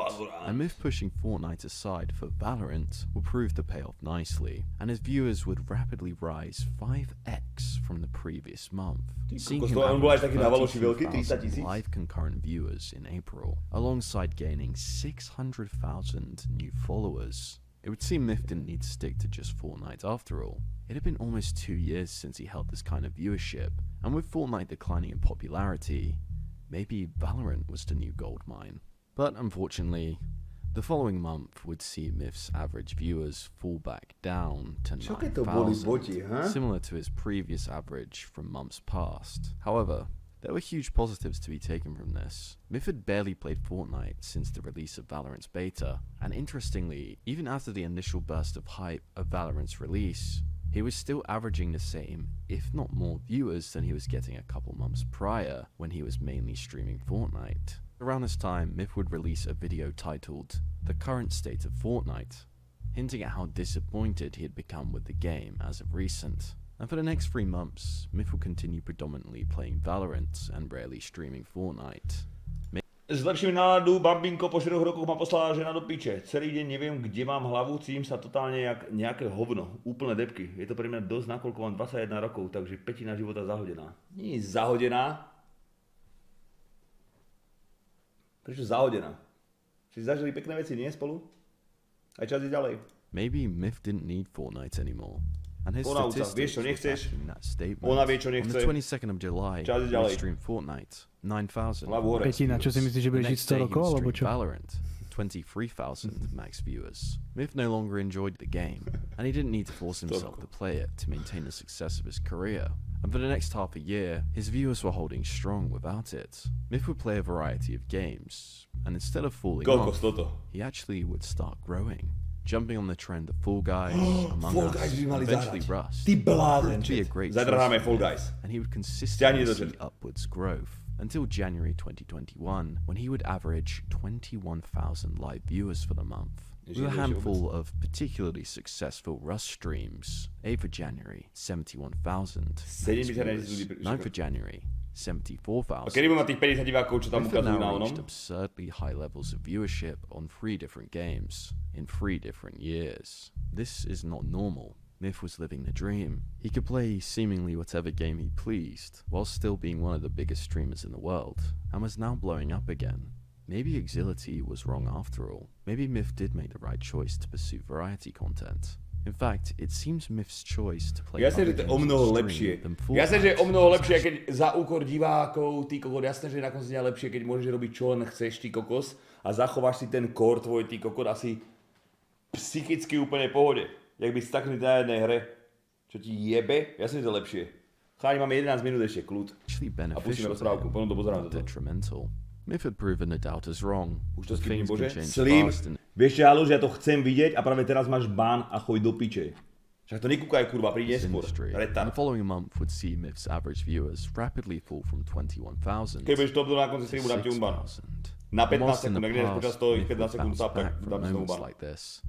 And Myth pushing Fortnite aside for Valorant would prove to pay off nicely, and his viewers would rapidly rise 5x from the previous month, seeing him average 32,000 live concurrent viewers in April, alongside gaining 600,000 new followers. It would seem Myth didn't need to stick to just Fortnite after all. It had been almost 2 years since he held this kind of viewership, and with Fortnite declining in popularity, maybe Valorant was the new goldmine. But unfortunately, the following month would see Myth's average viewers fall back down to 9,000, similar to his previous average from months past. However, there were huge positives to be taken from this. Myth had barely played Fortnite since the release of Valorant's beta, and interestingly, even after the initial burst of hype of Valorant's release, he was still averaging the same, if not more viewers than he was getting a couple months prior when he was mainly streaming Fortnite. Around this time, Myth would release a video titled The Current State of Fortnite, hinting at how disappointed he had become with the game as of recent. And for the next 3 months, Myth will continue predominantly playing Valorant and rarely streaming Fortnite. Zlepší mi náladu, bambinko po 4 rokoch ma poslala žena do piče. Celý deň neviem, kde mám hlavu, cítim sa totálne jak nejaké hovno. Úplne depky. Je to pre mňa dosť, nakoľko mám 21 rokov, takže petina života zahodená. Nie je zahodená. Prečo zahodená? Si zažili pekné veci, nie spolu? Aj čas je ďalej. Maybe Myth didn't need Fortnite anymore. And his statistics vieš, čo nechceš. That ona vie, čo nechce. On the 22nd of July, he streamed Fortnite, 9,000. Petina, čo si myslíš, že budeš žiť 100 rokov, alebo čo? Valorant, 23,000 max viewers. Myth no longer enjoyed the game, and he didn't need to force himself to play it to maintain the success of his career. And for the next half a year, his viewers were holding strong without it. Myth would play a variety of games, and instead of falling off, he actually would start growing, jumping on the trend of Fall Guys, Among Us, and eventually Rust. It proved to be a great choice for him, and he would consistently see upwards growth until January 2021, when he would average 21,000 live viewers for the month. With a handful of particularly successful Rust streams, 8th of January, 71,000. 9th of January, 74,000. Reached absurdly high levels of viewership on 3 different games in 3 different years. This is not normal. Myth was living the dream. He could play seemingly whatever game he pleased, while still being one of the biggest streamers in the world, and was now blowing up again. Maybe Exility was wrong after all. Maybe Myth did make the right choice to pursue variety content. In fact, it seems Myth's choice to play Jasne, že to je o mnoho lepšie. Jasne, že je o mnoho lepšie, keď za úkor divákov, ty kokos, jasne, že je na konci dňa lepšie, keď môžeš robiť čo len chceš, ty kokos, a zachováš si ten core tvoj, ty kokos, asi psychicky úplne v pohode. Jak by stakli na jednej hre, čo ti jebe, jasne, že to je lepšie. Cháni, máme 11 minút ešte, kľud. A pustíme rozprávku, potom to pozeráme toto. Myth had proven the doubters wrong. Už to skipni, bože. Slim, vieš čo, Halo, že ja to chcem vidieť a práve teraz máš ban a choď do piče. Však to nekúkaj, kurva, príde neskôr. The following month would see Myth's average viewers rapidly fall from 21,000 Keď budeš to na konci streamu, dám ti unban. Na 15 sekúnd, ak nejdeš počas toho 15 sekúnd sap, tak dám si unban.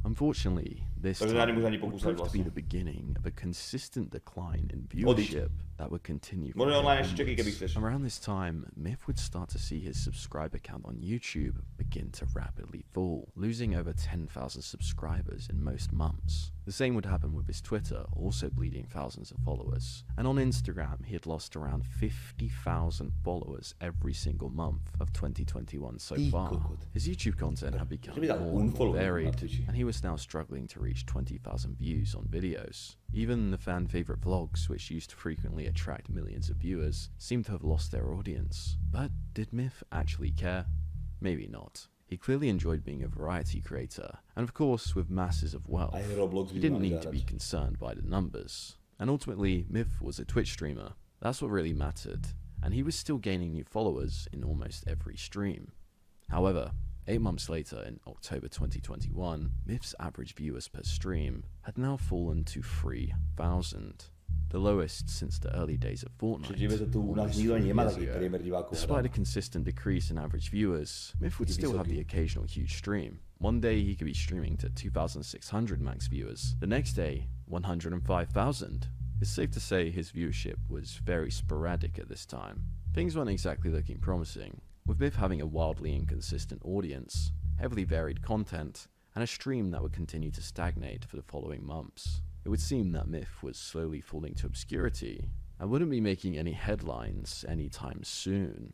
Unfortunately, this time would prove to be the beginning of a consistent decline in viewership that would continue for Around this time, Myth would start to see his subscriber count on YouTube begin to rapidly fall, losing over 10,000 subscribers in most months. The same would happen with his Twitter, also bleeding thousands of followers. And on Instagram, he had lost around 50,000 followers every single month of 2021 so far. His YouTube content had become more and more varied, and he was now struggling to reach 20,000 views on videos. Even the fan-favorite vlogs, which used to frequently attract millions of viewers, seemed to have lost their audience. But did Myth actually care? Maybe not. He clearly enjoyed being a variety creator, and of course, with masses of wealth, he didn't need to be concerned by the numbers. And ultimately, Myth was a Twitch streamer. That's what really mattered, and he was still gaining new followers in almost every stream. However, 8 months later, in October 2021, Myth's average viewers per stream had now fallen to 3,000, the lowest since the early days of Fortnite. Despite a consistent decrease in average viewers, Myth would still have the occasional huge stream. One day he could be streaming to 2,600 max viewers, the next day 105,000. It's safe to say his viewership was very sporadic at this time. Things weren't exactly looking promising, with Myth having a wildly inconsistent audience, heavily varied content, and a stream that would continue to stagnate for the following months. It would seem that Myth was slowly falling to obscurity, and wouldn't be making any headlines anytime soon.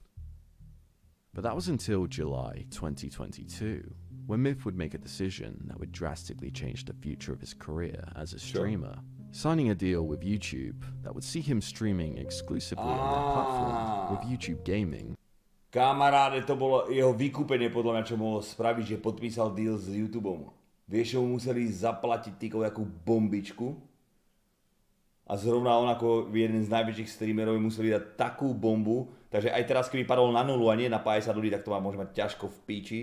But that was until July 2022, when Myth would make a decision that would drastically change the future of his career as a streamer, signing a deal with YouTube that would see him streaming exclusively on their platform with YouTube Gaming. Kamaráde, to bolo jeho vykúpenie podľa mňa, čo mohol spraviť, že podpísal deal s YouTubeom. Vieš, mu museli zaplatiť týkov jakú bombičku a zrovna on ako jeden z najväčších streamerov museli dať takú bombu, takže aj teraz keby padol na nulu a nie na 50 ľudí, tak to má môže mať ťažko v píči.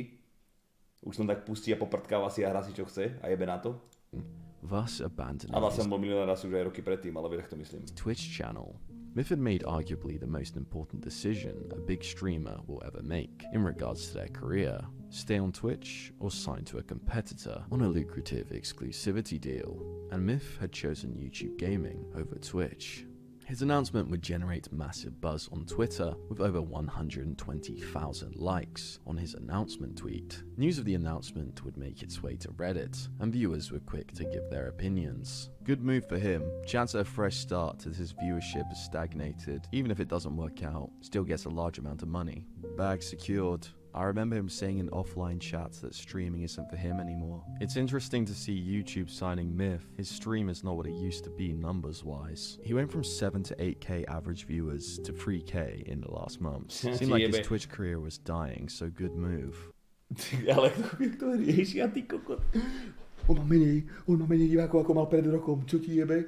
Už som tak pustí a poprtkáva si a hrá si čo chce a jebe na to. Thus abandoning a vlastne bol milionár asi už aj roky predtým, ale vieš, to myslím. Twitch channel. Myth had made arguably the most important decision a big streamer will ever make in regards to their career. Stay on Twitch or sign to a competitor on a lucrative exclusivity deal, and Myth had chosen YouTube Gaming over Twitch. His announcement would generate massive buzz on Twitter, with over 120,000 likes on his announcement tweet. News of the announcement would make its way to Reddit, and viewers were quick to give their opinions. Good move for him, chance at a fresh start as his viewership has stagnated. Even if it doesn't work out, still gets a large amount of money. Bag secured. I remember him saying in offline chats that streaming isn't for him anymore. It's interesting to see YouTube signing Myth. His stream is not what it used to be numbers wise. He went from 7 to 8k average viewers to 3k in the last months. Seemed like his Twitch career was dying, so good move. Ale kto riešia, ty kokot? On má menej divákov, ako mal pred rokom. Čo ti jebe?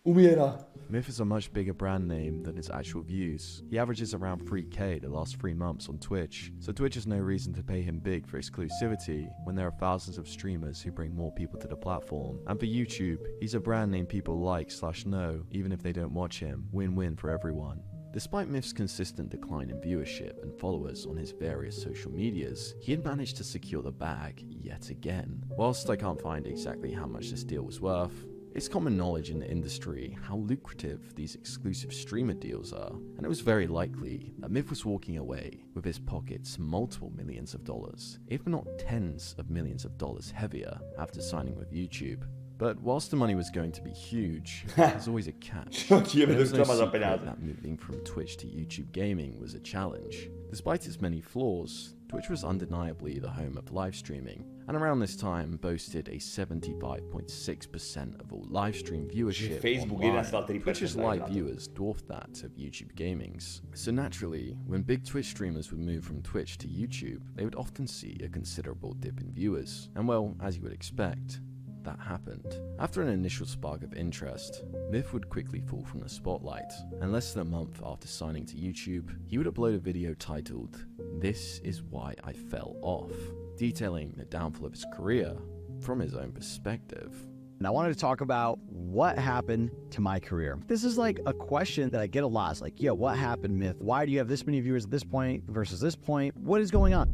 Umiera. Myth is a much bigger brand name than its actual views. He averages around 3k the last 3 months on Twitch, so Twitch has no reason to pay him big for exclusivity when there are thousands of streamers who bring more people to the platform. And for YouTube, he's a brand name people like/know, even if they don't watch him. Win-win for everyone. Despite Myth's consistent decline in viewership and followers on his various social medias, he had managed to secure the bag yet again. Whilst I can't find exactly how much this deal was worth, it's common knowledge in the industry how lucrative these exclusive streamer deals are, and it was very likely that Myth was walking away with his pockets multiple millions of dollars, if not tens of millions of dollars heavier after signing with YouTube. But whilst the money was going to be huge, there's always a catch. There was no secret that moving from Twitch to YouTube gaming was a challenge. Despite its many flaws, Twitch was undeniably the home of live streaming, and around this time boasted a 75.6% of all live stream viewership online. Twitch's live viewers dwarfed that of YouTube gaming's. So naturally, when big Twitch streamers would move from Twitch to YouTube, they would often see a considerable dip in viewers. And well, as you would expect, that happened. After an initial spark of interest, Myth would quickly fall from the spotlight, and less than a month after signing to YouTube, he would upload a video titled, "This is why I fell off," detailing the downfall of his career from his own perspective. And I wanted to talk about what happened to my career. This is like a question that I get a lot. It's like, yo, what happened, Myth? Why do you have this many viewers at this point versus this point? What is going on?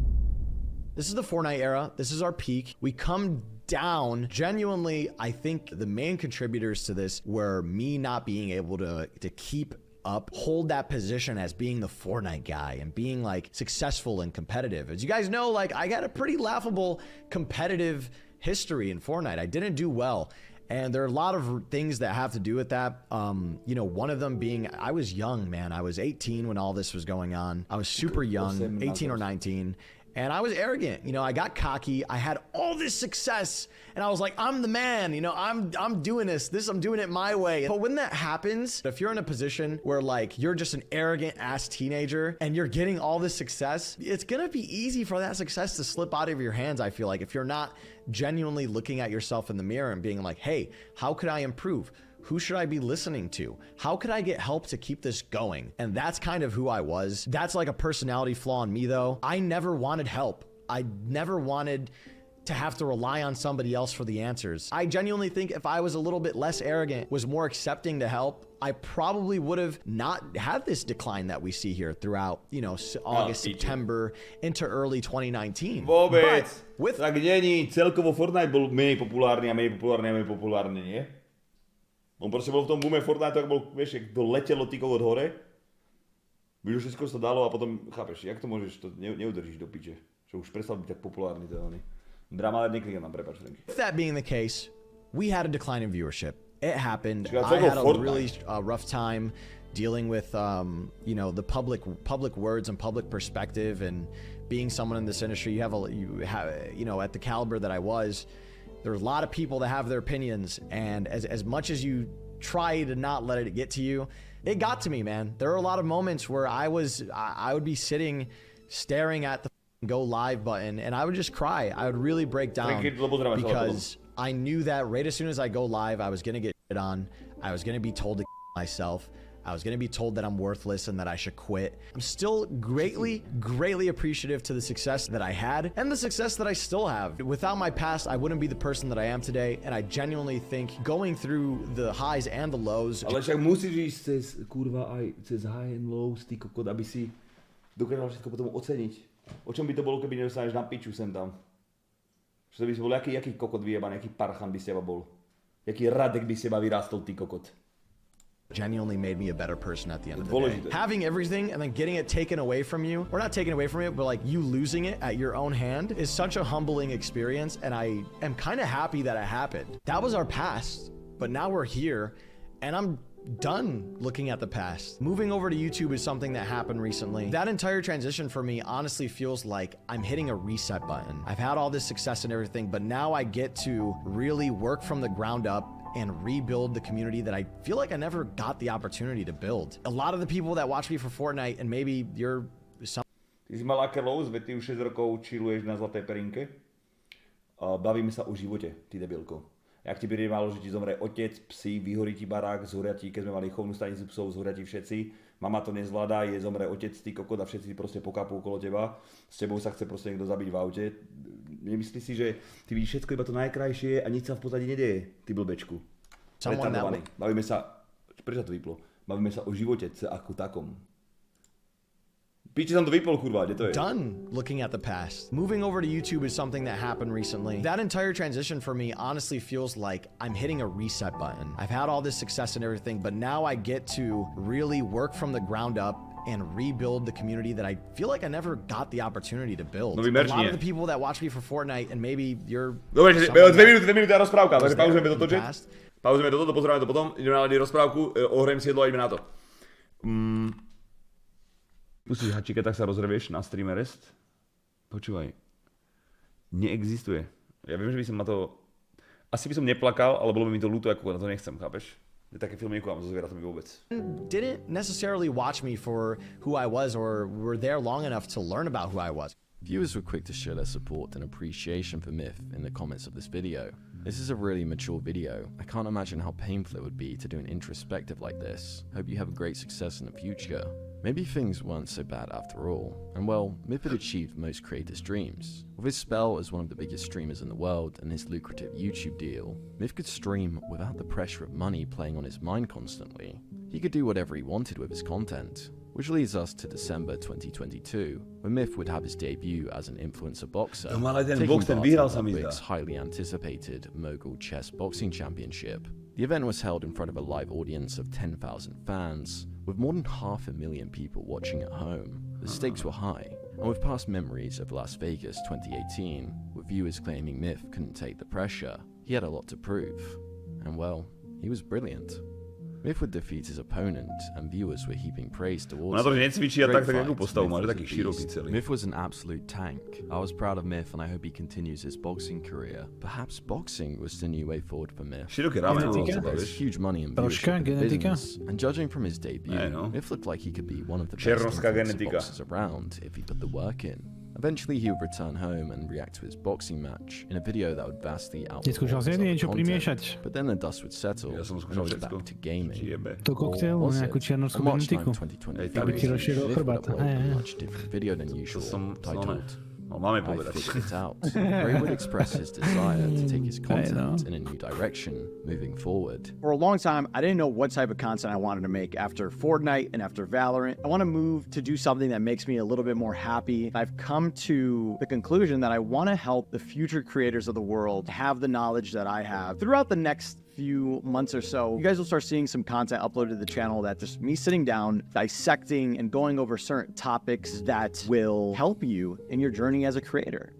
This is the Fortnite era. This is our peak. We come down. Genuinely, I think the main contributors to this were me not being able to keep up, hold that position as being the Fortnite guy and being like successful and competitive. As you guys know, like I got a pretty laughable competitive history in Fortnite. I didn't do well. And there are a lot of things that have to do with that. You know, one of them being, I was young, man. I was 18 when all this was going on. I was super young, 18 or 19. And I was arrogant, you know, I got cocky, I had all this success, and I was like, I'm the man, you know, I'm doing I'm doing it my way. But when that happens, if you're in a position where like, you're just an arrogant ass teenager and you're getting all this success, it's gonna be easy for that success to slip out of your hands, I feel like, if you're not genuinely looking at yourself in the mirror and being like, hey, how could I improve? Who should I be listening to? How could I get help to keep this going? And that's kind of who I was. That's like a personality flaw in me though. I never wanted help. I never wanted to have to rely on somebody else for the answers. I genuinely think if I was a little bit less arrogant, was more accepting to help, I probably would have not had this decline that we see here throughout, you know, August, September, into early 2019. Vôbec. Tak není, celkovo Fortnite bol menej populárny a menej populárny, nie? On proste bol v tom boome Fortnite, tak bol, vieš, jak to letelo tykov od hore. Víš, všetko sa dalo a potom, chápeš, jak to môžeš, to neudržíš do piče. Že už prestal byť tak populárny to oni. Drama neklikám tam, prepáč, Franky. That being the case, we had a decline in viewership. It happened. I had a really rough time dealing with, you know, the public words and public perspective, and being someone in this industry, you know, at the caliber that I was, there are a lot of people that have their opinions, and as much as you try to not let it get to you, it got to me, man. There are a lot of moments where I would be sitting, staring at the go live button, and I would just cry. I would really break down because I knew that right as soon as I go live, I was gonna get shit on. I was gonna be told to myself. I was gonna be told that I'm worthless and that I should quit. I'm still greatly appreciative to the success that I had and the success that I still have. Without my past, I wouldn't be the person that I am today, and I genuinely think going through the highs and the lows. Ale však musíš ísť cez, kurva, aj cez high and lows, ty kokot, aby si dokázal všetko potom oceniť. O čom by to bolo, keby nedostaneš na piču sem tam? Že by si bol, jaký kokot vyjebaný, jaký parchan by z teba bol? Jaký radek by z teba vyrástol, ty kokot? Genuinely made me a better person at the end of the day. Having everything and then getting it taken away from you, or not taken away from you, but like you losing it at your own hand, is such a humbling experience, and I am kind of happy that it happened. That was our past, but now we're here, and I'm done looking at the past. Moving over to YouTube is something that happened recently. That entire transition for me honestly feels like I'm hitting a reset button. I've had all this success and everything, but now I get to really work from the ground up and rebuild the community that I feel like I never got the opportunity to build. A lot of the people that watch me for Fortnite, and maybe you're some... Ty si mal aké lows, veď ty už 6 rokov chilluješ na zlaté perinke. Bavíme sa o živote, ty debilko. Jak ti príde málo, že ti zomre otec, psi, vyhorí ti barák, zhoria ti, keď sme mali chovnú stanicu psov, zhoria ti všetci. Mama to nezvládá, zomre otec, ty kokot a všetci proste pokapú okolo teba. S tebou sa chce proste niekto zabiť v aute. Nemyslíš si, že ty vidíš všetko iba to najkrajšie a nič sa v podstate nedeje, ty blbečku. Bavíme sa, prečo to vyplo? Bavíme sa o živote ako takom. Piči som to vypol, kurva, kde to je? Done looking at the past. Moving over to YouTube is something that happened recently. That entire transition for me honestly feels like I'm hitting a reset button. I've had all this success and everything, but now I get to really work from the ground up and rebuild the community that I feel like I never got the opportunity to build. No, a lot of the people that watch me for Fortnite and maybe you're... Dobre, 2 minúty a rozprávka, takže pauzujeme toto, pauzujeme toto, pozeráme to potom, ideme na rozprávku, ohrejem si jedlo a ideme na to. Pustíš hačíka, tak sa rozrevieš na streame Restt. Počúvaj, neexistuje. Ja viem, že by som na to... Asi by som neplakal, ale bolo by mi to ľúto, ako na to nechcem, chápeš? Také filmy nekúvam so zvieratami vôbec. Didn't necessarily watch me for who I was or were there long enough to learn about who I was. Viewers were quick to show their support and appreciation for Myth in the comments of this video. This is a really mature video. I can't imagine how painful it would be to do an introspective like this. Hope you have a great success in the future. Maybe things weren't so bad after all, and well, Myth had achieved most creators' dreams. With his spell as one of the biggest streamers in the world and his lucrative YouTube deal, Myth could stream without the pressure of money playing on his mind constantly. He could do whatever he wanted with his content. Which leads us to December 2022, when Myth would have his debut as an influencer boxer, taking part in Olympics' highly anticipated Mogul Chess Boxing Championship. The event was held in front of a live audience of 10,000 fans, with more than 500,000 people watching at home. The stakes were high, and with past memories of Las Vegas 2018, with viewers claiming Myth couldn't take the pressure, he had a lot to prove. And well, he was brilliant. Myth would defeat his opponent, and viewers were heaping praise towards him. Myth was an absolute tank. I was proud of Myth, and I hope he continues his boxing career. Perhaps boxing was the new way forward for Myth. There's huge money in viewership and business, and judging from his debut, Myth looked like he could be one of the best boxers around if he put the work in. Eventually, he would return home and react to his boxing match in a video that would vastly outperform his other content. But then the dust would settle, and it was back to gaming. To koktélu, nejakú čiernoskú genetiku. Aby ti rozšíril chrbát. A much different video than usual, titled I Figured It Out, where he would express his desire to take his content in a new direction moving forward. For a long time, I didn't know what type of content I wanted to make after Fortnite and after Valorant. I want to move to do something that makes me a little bit more happy. I've come to the conclusion that I want to help the future creators of the world have the knowledge that I have. Throughout the next few months or so, you guys will start seeing some content uploaded to the channel that just me sitting down, dissecting and going over certain topics that will help you in your journey as a creator.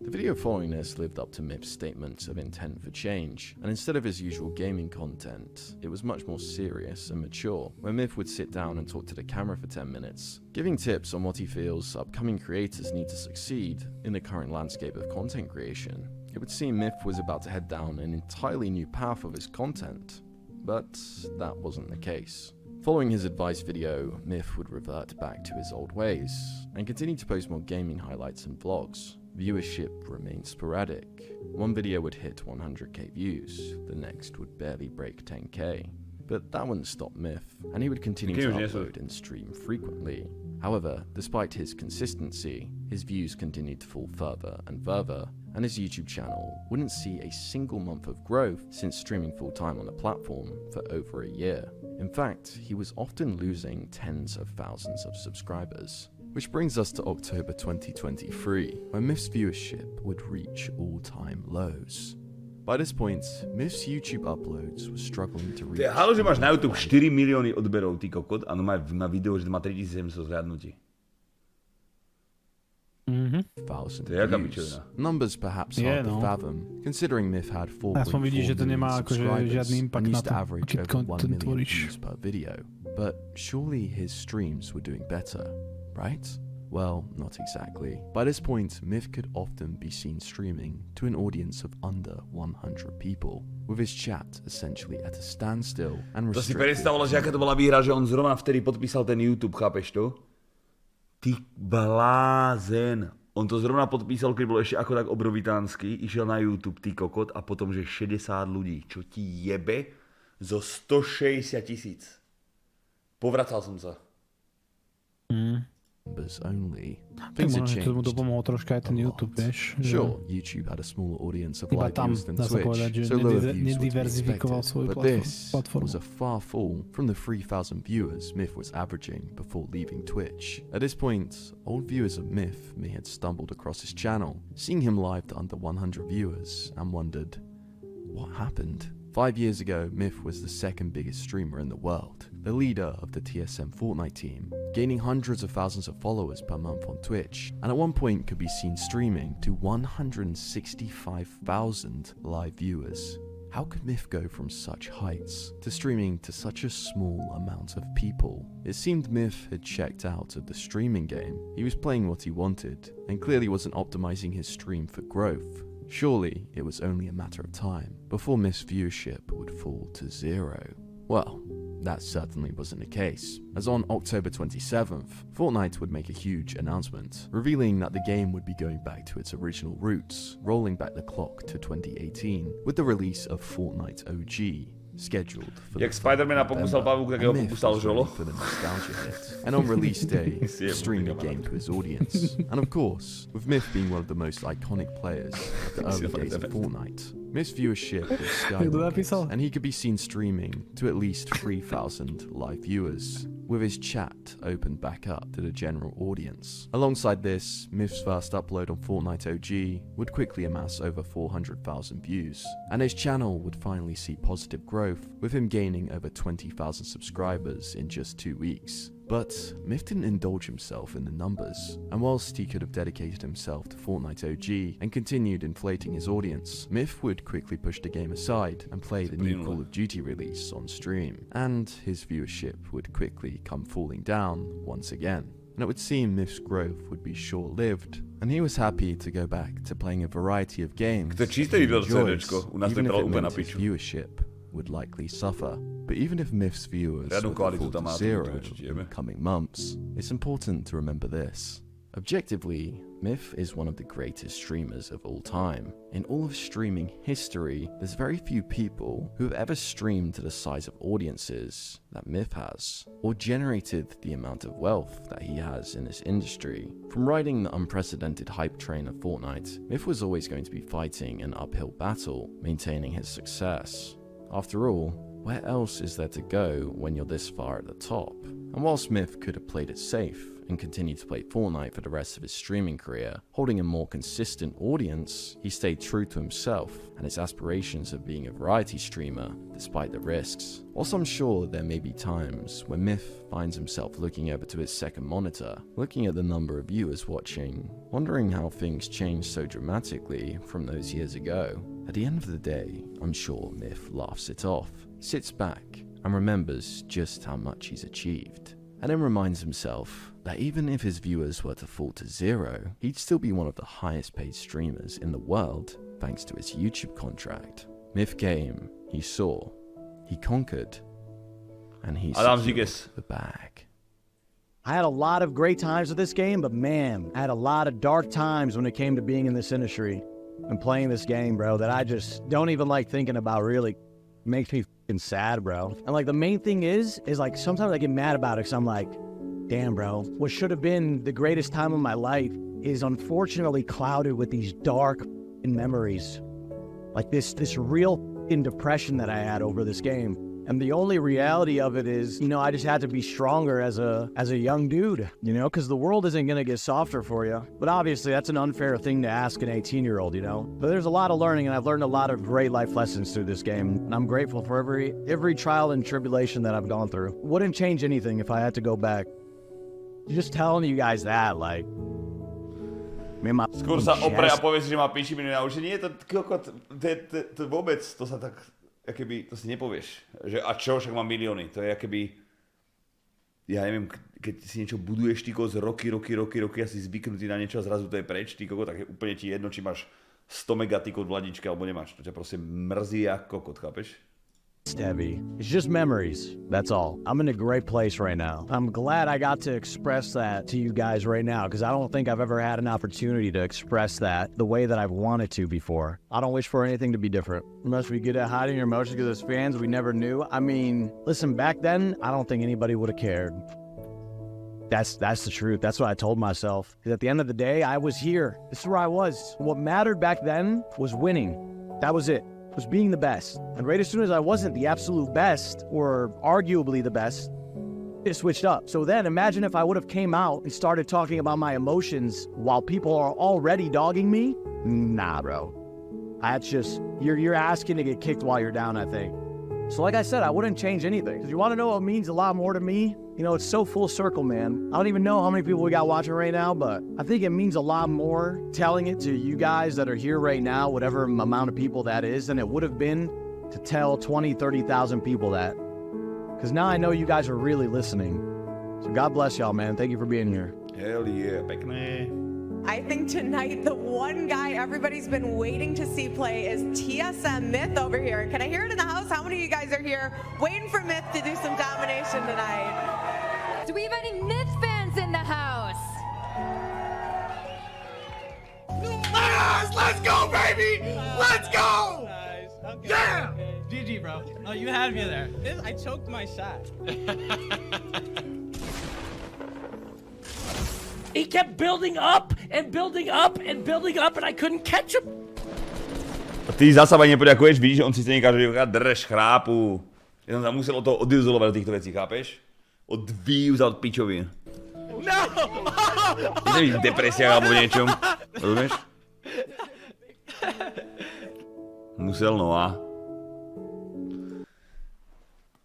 The video following this lived up to Myth's statements of intent for change, and instead of his usual gaming content, it was much more serious and mature, where Myth would sit down and talk to the camera for 10 minutes, giving tips on what he feels upcoming creators need to succeed in the current landscape of content creation. It would seem Myth was about to head down an entirely new path of his content, but that wasn't the case. Following his advice video, Myth would revert back to his old ways, and continue to post more gaming highlights and vlogs. Viewership remained sporadic. One video would hit 100k views, the next would barely break 10k. But that wouldn't stop Myth, and he would continue to upload and stream frequently. However, despite his consistency, his views continued to fall further and further, and his YouTube channel wouldn't see a single month of growth since streaming full-time on the platform for over a year. In fact, he was often losing tens of thousands of subscribers. Which brings us to October 2023, when Myth's viewership would reach all-time lows. By this point, Myth's YouTube uploads were struggling to reach... Halo, že máš na YouTube 4 milióny odberov, ty kokot, a no má video, že má 3700 zhľadnutí. Numbers perhaps hard to fathom, considering Myth had 4.4 million subscribers and used to average over 1 million views per video. But surely his streams were doing better, right? Well, not exactly. By this point, Myth could often be seen streaming to an audience of under 100 people, with his chat essentially at a standstill and restricted. To si predstavoval, že aká to bola výhra, že on zrovna vtedy podpísal ten YouTube, chápeš to? Ty blázen. On to zrovna podpísal, keď bol ešte ako tak obrovitánsky, išiel na YouTube, ty kokot, a potom, že 60 ľudí. Čo ti jebe? Zo 160 000. Povracal som sa. Only. Tak Things had možno, že tomu changed. dopomohol troška aj ten YouTube, vieš. Sure, YouTube had a smaller audience of Iba live tam viewers than dá sa povedať, Twitch, že so lower views were to be nediverzifikoval expected. svoju But this platformu. was a far fall from the 3,000 viewers Myth was averaging before leaving Twitch. At this point, old viewers of Myth may had stumbled across his channel, seeing him live to under 100 viewers, and wondered, what happened? 5 years ago, Myth was the second biggest streamer in the world, the leader of the TSM Fortnite team, gaining hundreds of thousands of followers per month on Twitch, and at one point could be seen streaming to 165,000 live viewers. How could Myth go from such heights to streaming to such a small amount of people? It seemed Myth had checked out of the streaming game. He was playing what he wanted, and clearly wasn't optimizing his stream for growth. Surely it was only a matter of time before Myth's viewership would fall to 0. Well, that certainly wasn't the case, as on October 27th, Fortnite would make a huge announcement, revealing that the game would be going back to its original roots, rolling back the clock to 2018, with the release of Fortnite OG, scheduled for Jak Spider-mana pokusal pavúk, tak jeho pokusal žolo. for the nostalgia hit. And on release day, streamed the game to his audience. And of course, with Myth being one of the most iconic players of the early days of Fortnite, Myth's viewership was skyrocketing, and he could be seen streaming to at least 3,000 live viewers, with his chat opened back up to the general audience. Alongside this, Myth's first upload on Fortnite OG would quickly amass over 400,000 views, and his channel would finally see positive growth, with him gaining over 20,000 subscribers in just 2 weeks. But Myth didn't indulge himself in the numbers, and whilst he could have dedicated himself to Fortnite OG and continued inflating his audience, Myth would quickly push the game aside and play the new Call of Duty release on stream, and his viewership would quickly come falling down once again. And it would seem Myth's growth would be short-lived, and he was happy to go back to playing a variety of games that he enjoys, even if it meant his viewership would likely suffer. But even if Myth's viewers would fall to 0 in the coming months, it's important to remember this. Objectively, Myth is one of the greatest streamers of all time. In all of streaming history, there's very few people who have ever streamed to the size of audiences that Myth has, or generated the amount of wealth that he has in this industry. From riding the unprecedented hype train of Fortnite, Myth was always going to be fighting an uphill battle, maintaining his success. After all, where else is there to go when you're this far at the top? And while Myth could have played it safe and continued to play Fortnite for the rest of his streaming career, holding a more consistent audience, he stayed true to himself and his aspirations of being a variety streamer despite the risks. Whilst I'm sure there may be times when Myth finds himself looking over to his second monitor, looking at the number of viewers watching, wondering how things changed so dramatically from those years ago, at the end of the day, I'm sure Myth laughs it off, sits back, and remembers just how much he's achieved. And then reminds himself that even if his viewers were to fall to 0, he'd still be one of the highest paid streamers in the world thanks to his YouTube contract. Myth came, he saw, he conquered, and he secured the bag. I had a lot of great times with this game, but man, I had a lot of dark times when it came to being in this industry and playing this game, bro, that I just don't even like thinking about. Really makes me fucking sad, bro. And like the main thing is like sometimes I get mad about it because I'm like, damn, bro, what should have been the greatest time of my life is unfortunately clouded with these dark memories. Like this real depression that I had over this game. And the only reality of it is, I just had to be stronger as a young dude, because the world isn't going to get softer for you. But obviously, that's an unfair thing to ask an 18-year-old, But there's a lot of learning, and I've learned a lot of great life lessons through this game. And I'm grateful for every trial and tribulation that I've gone through. Wouldn't change anything if I had to go back. Just telling you guys that, like... Skôr sa opre a povie si, že má pičiminu na uši. Nie, to vôbec, to sa tak... Akoby, to si nepovieš, že a čo, však mám milióny, to je akoby, ja neviem, keď si niečo buduješ ty z roky a si zvyknutý na niečo a zrazu to je preč, ty kokot, tak je úplne ti jedno, či máš 100 megatykov v ladničke alebo nemáš, to ťa proste mrzí ako kokot, chápeš? heavy. It's just memories. That's all. I'm in a great place right now. I'm glad I got to express that to you guys right now because I don't think I've ever had an opportunity to express that the way that I've wanted to before. I don't wish for anything to be different. You must be good at hiding your emotions because as fans, we never knew. I mean, listen, back then, I don't think anybody would have cared. That's the truth. That's what I told myself. Because at the end of the day, I was here. This is where I was. What mattered back then was winning. That was it. Was being the best. And right as soon as I wasn't the absolute best, or arguably the best, it switched up. So then imagine if I would have came out and started talking about my emotions while people are already dogging me. Nah, bro. That's just, you're asking to get kicked while you're down, I think. So like I said, I wouldn't change anything. Because you want to know what means a lot more to me? You know, it's so full circle, man. I don't even know how many people we got watching right now, but I think it means a lot more telling it to you guys that are here right now, whatever amount of people that is, than it would have been to tell 20, 30,000 people that. Because now I know you guys are really listening. So God bless y'all, man. Thank you for being here. Hell yeah, pekne. I think tonight the one guy everybody's been waiting to see play is TSM Myth over here. Can I hear it in the house? How many of you guys are here waiting for Myth to do some domination tonight? Do we have any Myth fans in the house? Yes, let's go, baby! Let's go! Nice. Okay, Yeah! okay. GG, bro. Oh, you had me there. I choked my shot. He kept building up and building up and building up, and I couldn't catch him. A ty zasa ani nepoďakuješ, vidíš, že on si stejně každý drž, chrápu. Já jsem musel od toho odizolovat do těchto věcí, chápeš? Odvíjuz od pičovin. No! Jsi v depresiách alebo něčom, rozumieš? Musel, no a...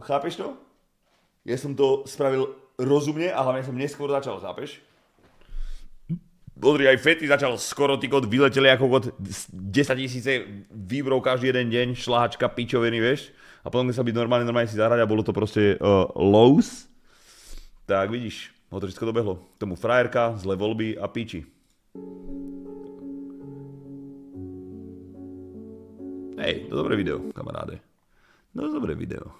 Chápeš to? Já jsem to spravil rozumně a hlavně jsem neskôr začal, chápeš? Podri, aj Fety začal skoro, ty kot vyleteli ako kot 10 000 výbrov každý jeden deň, šláhačka, pičoviny, vieš? A potom keď sa byť normálne si zahrať a bolo to proste lows, tak vidíš, ho to všetko dobehlo. Tomu frajerka, zlé voľby a piči. Hej, to dobré video, kamaráde. To dobré video.